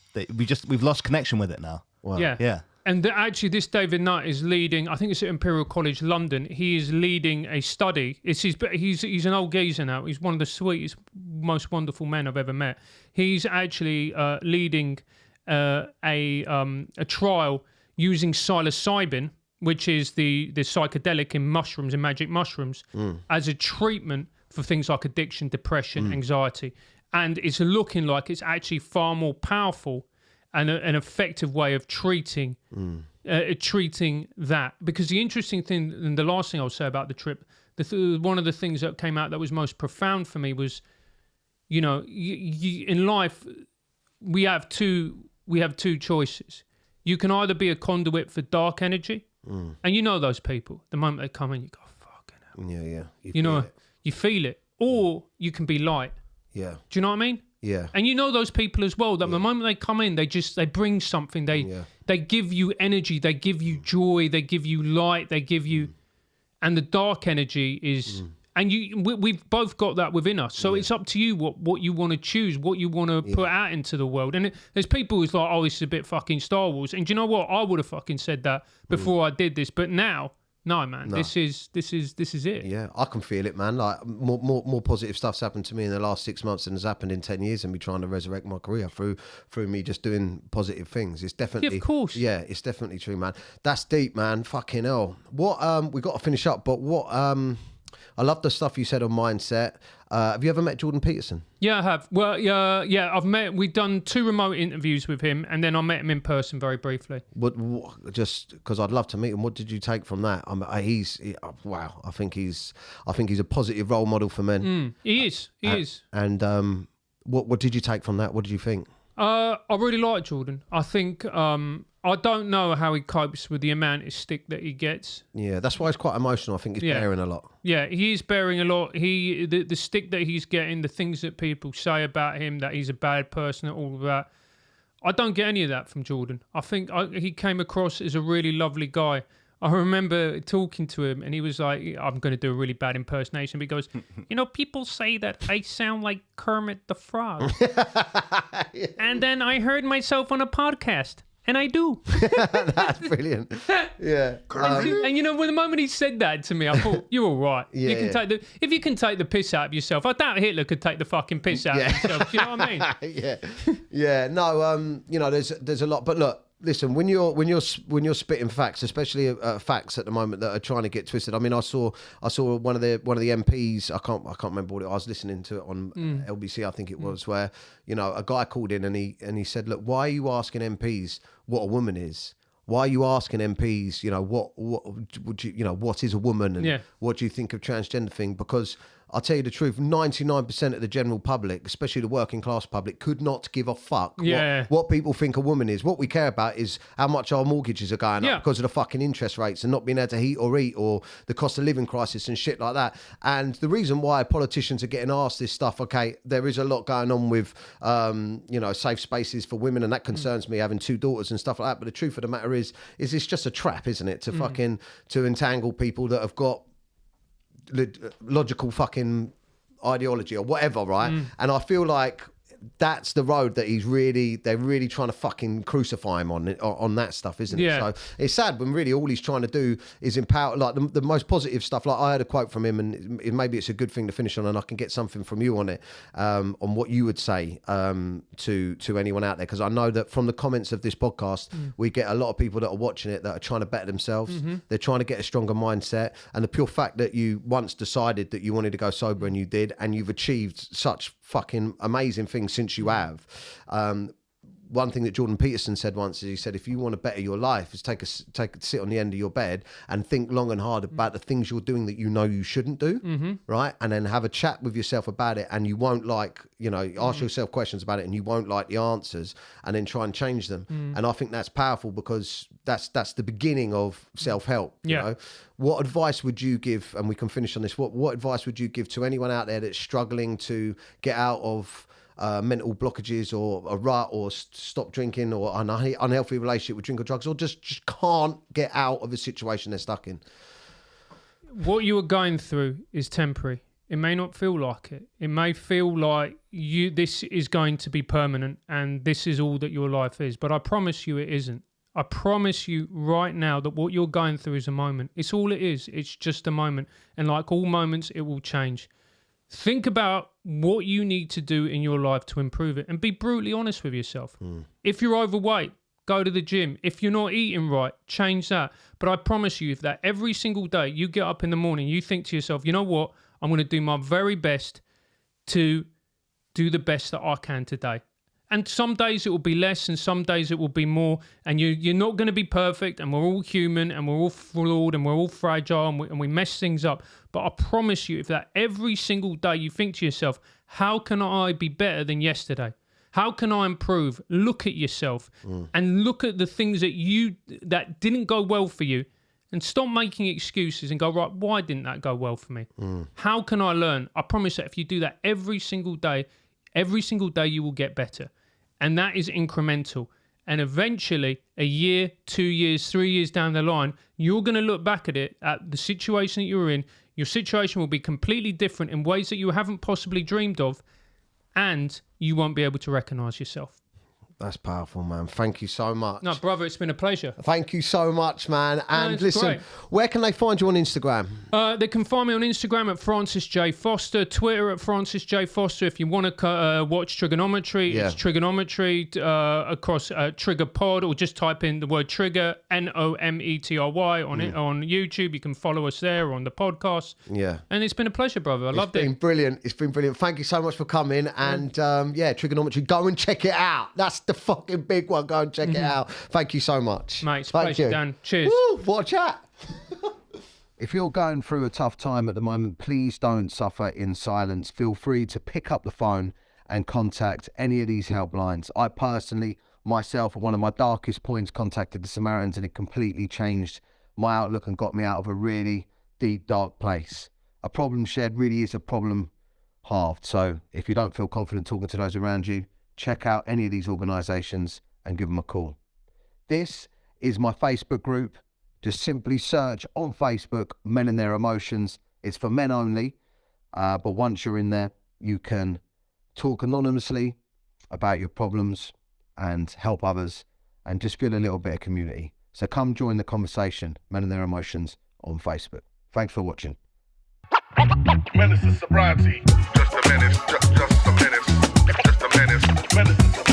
we've lost connection with it now. Wow. Yeah. And actually, this David Nutt is leading. I think it's at Imperial College London. He is leading a study. He's an old geezer now. He's one of the sweetest, most wonderful men I've ever met. He's actually leading a trial using psilocybin, which is the psychedelic in mushrooms, in magic mushrooms, as a treatment for things like addiction, depression, anxiety. And it's looking like it's actually far more powerful and an effective way of treating that. Because the interesting thing, and the last thing I'll say about the trip, one of the things that came out that was most profound for me was, you know, in life, we have two choices. You can either be a conduit for dark energy, and you know those people. The moment they come in, you go, fucking hell. Yeah. You feel it. Or you can be light. Yeah. Do you know what I mean? Yeah. And you know those people as well, that the moment they come in, they bring something. They give you energy, they give you joy, they give you light, they give you... And the dark energy is... And we've both got that within us. So it's up to you what you want to choose, what you want to put out into the world. And there's people who's like, oh, this is a bit fucking Star Wars. And do you know what? I would have fucking said that before I did this. But now, no, man, this is it. Yeah, I can feel it, man. Like more positive stuff's happened to me in the last 6 months than has happened in 10 years, and me trying to resurrect my career through me just doing positive things. It's definitely... Yeah, of course. Yeah, it's definitely true, man. That's deep, man. Fucking hell. What, we got to finish up, but what... I love the stuff you said on mindset. Have you ever met Jordan Peterson? Yeah, I have. Well, yeah, we've done 2 remote interviews with him, and then I met him in person very briefly. What just because I'd love to meet him. What did you take from that? Wow. I think he's a positive role model for men. He is. And what did you take from that? What did you think? I really like Jordan. I think I don't know how he copes with the amount of stick that he gets. Yeah, that's why he's quite emotional. I think he's bearing a lot. Yeah, he is bearing a lot. The stick that he's getting, the things that people say about him, that he's a bad person, all of that. I don't get any of that from Jordan. I think he came across as a really lovely guy. I remember talking to him, and he was like, I'm going to do a really bad impersonation. But he goes, people say that I sound like Kermit the Frog. And then I heard myself on a podcast. And I do. That's brilliant. Yeah. And the moment he said that to me, I thought, you're all right. Yeah, you can if you can take the piss out of yourself, I doubt Hitler could take the fucking piss out of himself. Do you know what I mean? Yeah. No. There's a lot, but look. Listen, when you're spitting facts, especially facts at the moment that are trying to get twisted. I mean, I saw one of the MPs. I can't remember what it. I was listening to it on LBC, I think it was, where a guy called in and he said, look, why are you asking MPs what a woman is? Why are you asking MPs, what would you, what is a woman, and what do you think of transgender thing? Because I'll tell you the truth, 99% of the general public, especially the working class public, could not give a fuck what people think a woman is. What we care about is how much our mortgages are going up because of the fucking interest rates and not being able to heat or eat, or the cost of living crisis and shit like that. And the reason why politicians are getting asked this stuff, okay, there is a lot going on with, safe spaces for women, and that concerns me, having 2 daughters and stuff like that. But the truth of the matter is it's just a trap, isn't it? To entangle people that have got logical fucking ideology or whatever, right? And I feel like that's the road that they're really trying to fucking crucify him on that stuff, isn't it? So it's sad when really all he's trying to do is empower, like the most positive stuff. Like I had a quote from him, and maybe it's a good thing to finish on, and I can get something from you on it, on what you would say to anyone out there, because I know that from the comments of this podcast, we get a lot of people that are watching it that are trying to better themselves. They're trying to get a stronger mindset, and the pure fact that you once decided that you wanted to go sober and you did, and you've achieved such fucking amazing things since you have. One thing that Jordan Peterson said once is, he said, if you want to better your life, is sit on the end of your bed and think long and hard about the things you're doing that you shouldn't do, right? And then have a chat with yourself about it, and you won't ask yourself questions about it, and you won't like the answers, and then try and change them. And I think that's powerful, because that's the beginning of self-help. You know, what advice would you give? And we can finish on this. What advice would you give to anyone out there that's struggling to get out of mental blockages, or a rut, or stop drinking, or an unhealthy relationship with drink or drugs, or just can't get out of a situation they're stuck in? What you are going through is temporary. It may not feel like it. It may feel like this is going to be permanent, and this is all that your life is. But I promise you it isn't. I promise you right now that what you're going through is a moment. It's all it is. It's just a moment. And like all moments, it will change. Think about what you need to do in your life to improve it, and be brutally honest with yourself. If you're overweight, go to the gym. If you're not eating right, change that. But I promise you, if that every single day you get up in the morning, you think to yourself, you know what, I'm going to do my very best to do the best that I can today. And some days it will be less, and some days it will be more. And you're not going to be perfect, and we're all human, and we're all flawed, and we're all fragile, and we mess things up. But I promise you, if that every single day you think to yourself, how can I be better than yesterday? How can I improve? Look at yourself and look at the things that didn't go well for you, and stop making excuses and go, right, why didn't that go well for me? How can I learn? I promise that if you do that every single day you will get better. And that is incremental. And eventually, a year, 2 years, 3 years down the line, you're going to look back at it, at the situation that you were in. Your situation will be completely different in ways that you haven't possibly dreamed of, and you won't be able to recognize yourself. That's powerful, man. Thank you so much. No, brother, it's been a pleasure. Thank you so much, man. And listen, great. Where can they find you on Instagram? They can find me on Instagram at Francis J. Foster, Twitter at Francis J. Foster. If you want to watch Triggernometry, it's Triggernometry across Trigger Pod, or just type in the word Trigger, Nometry on YouTube. You can follow us there on the podcast. Yeah. And it's been a pleasure, brother. I loved it. It's been brilliant. Thank you so much for coming. And Triggernometry, go and check it out. That's the fucking big one. Go and check it out. Thank you so much. Mate, it's a pleasure, Dan. Cheers. Woo, what a chat. If you're going through a tough time at the moment, please don't suffer in silence. Feel free to pick up the phone and contact any of these helplines. I personally, myself, at one of my darkest points, contacted the Samaritans, and it completely changed my outlook and got me out of a really deep, dark place. A problem shared really is a problem halved. So if you don't feel confident talking to those around you, check out any of these organisations and give them a call. This is my Facebook group. Just simply search on Facebook, Men and Their Emotions. It's for men only. But once you're in there, you can talk anonymously about your problems and help others and just feel a little bit of community. So come join the conversation, Men and Their Emotions, on Facebook. Thanks for watching. Menace is sobriety. Just a menace. Just a menace. Just a menace. Menace is sobriety.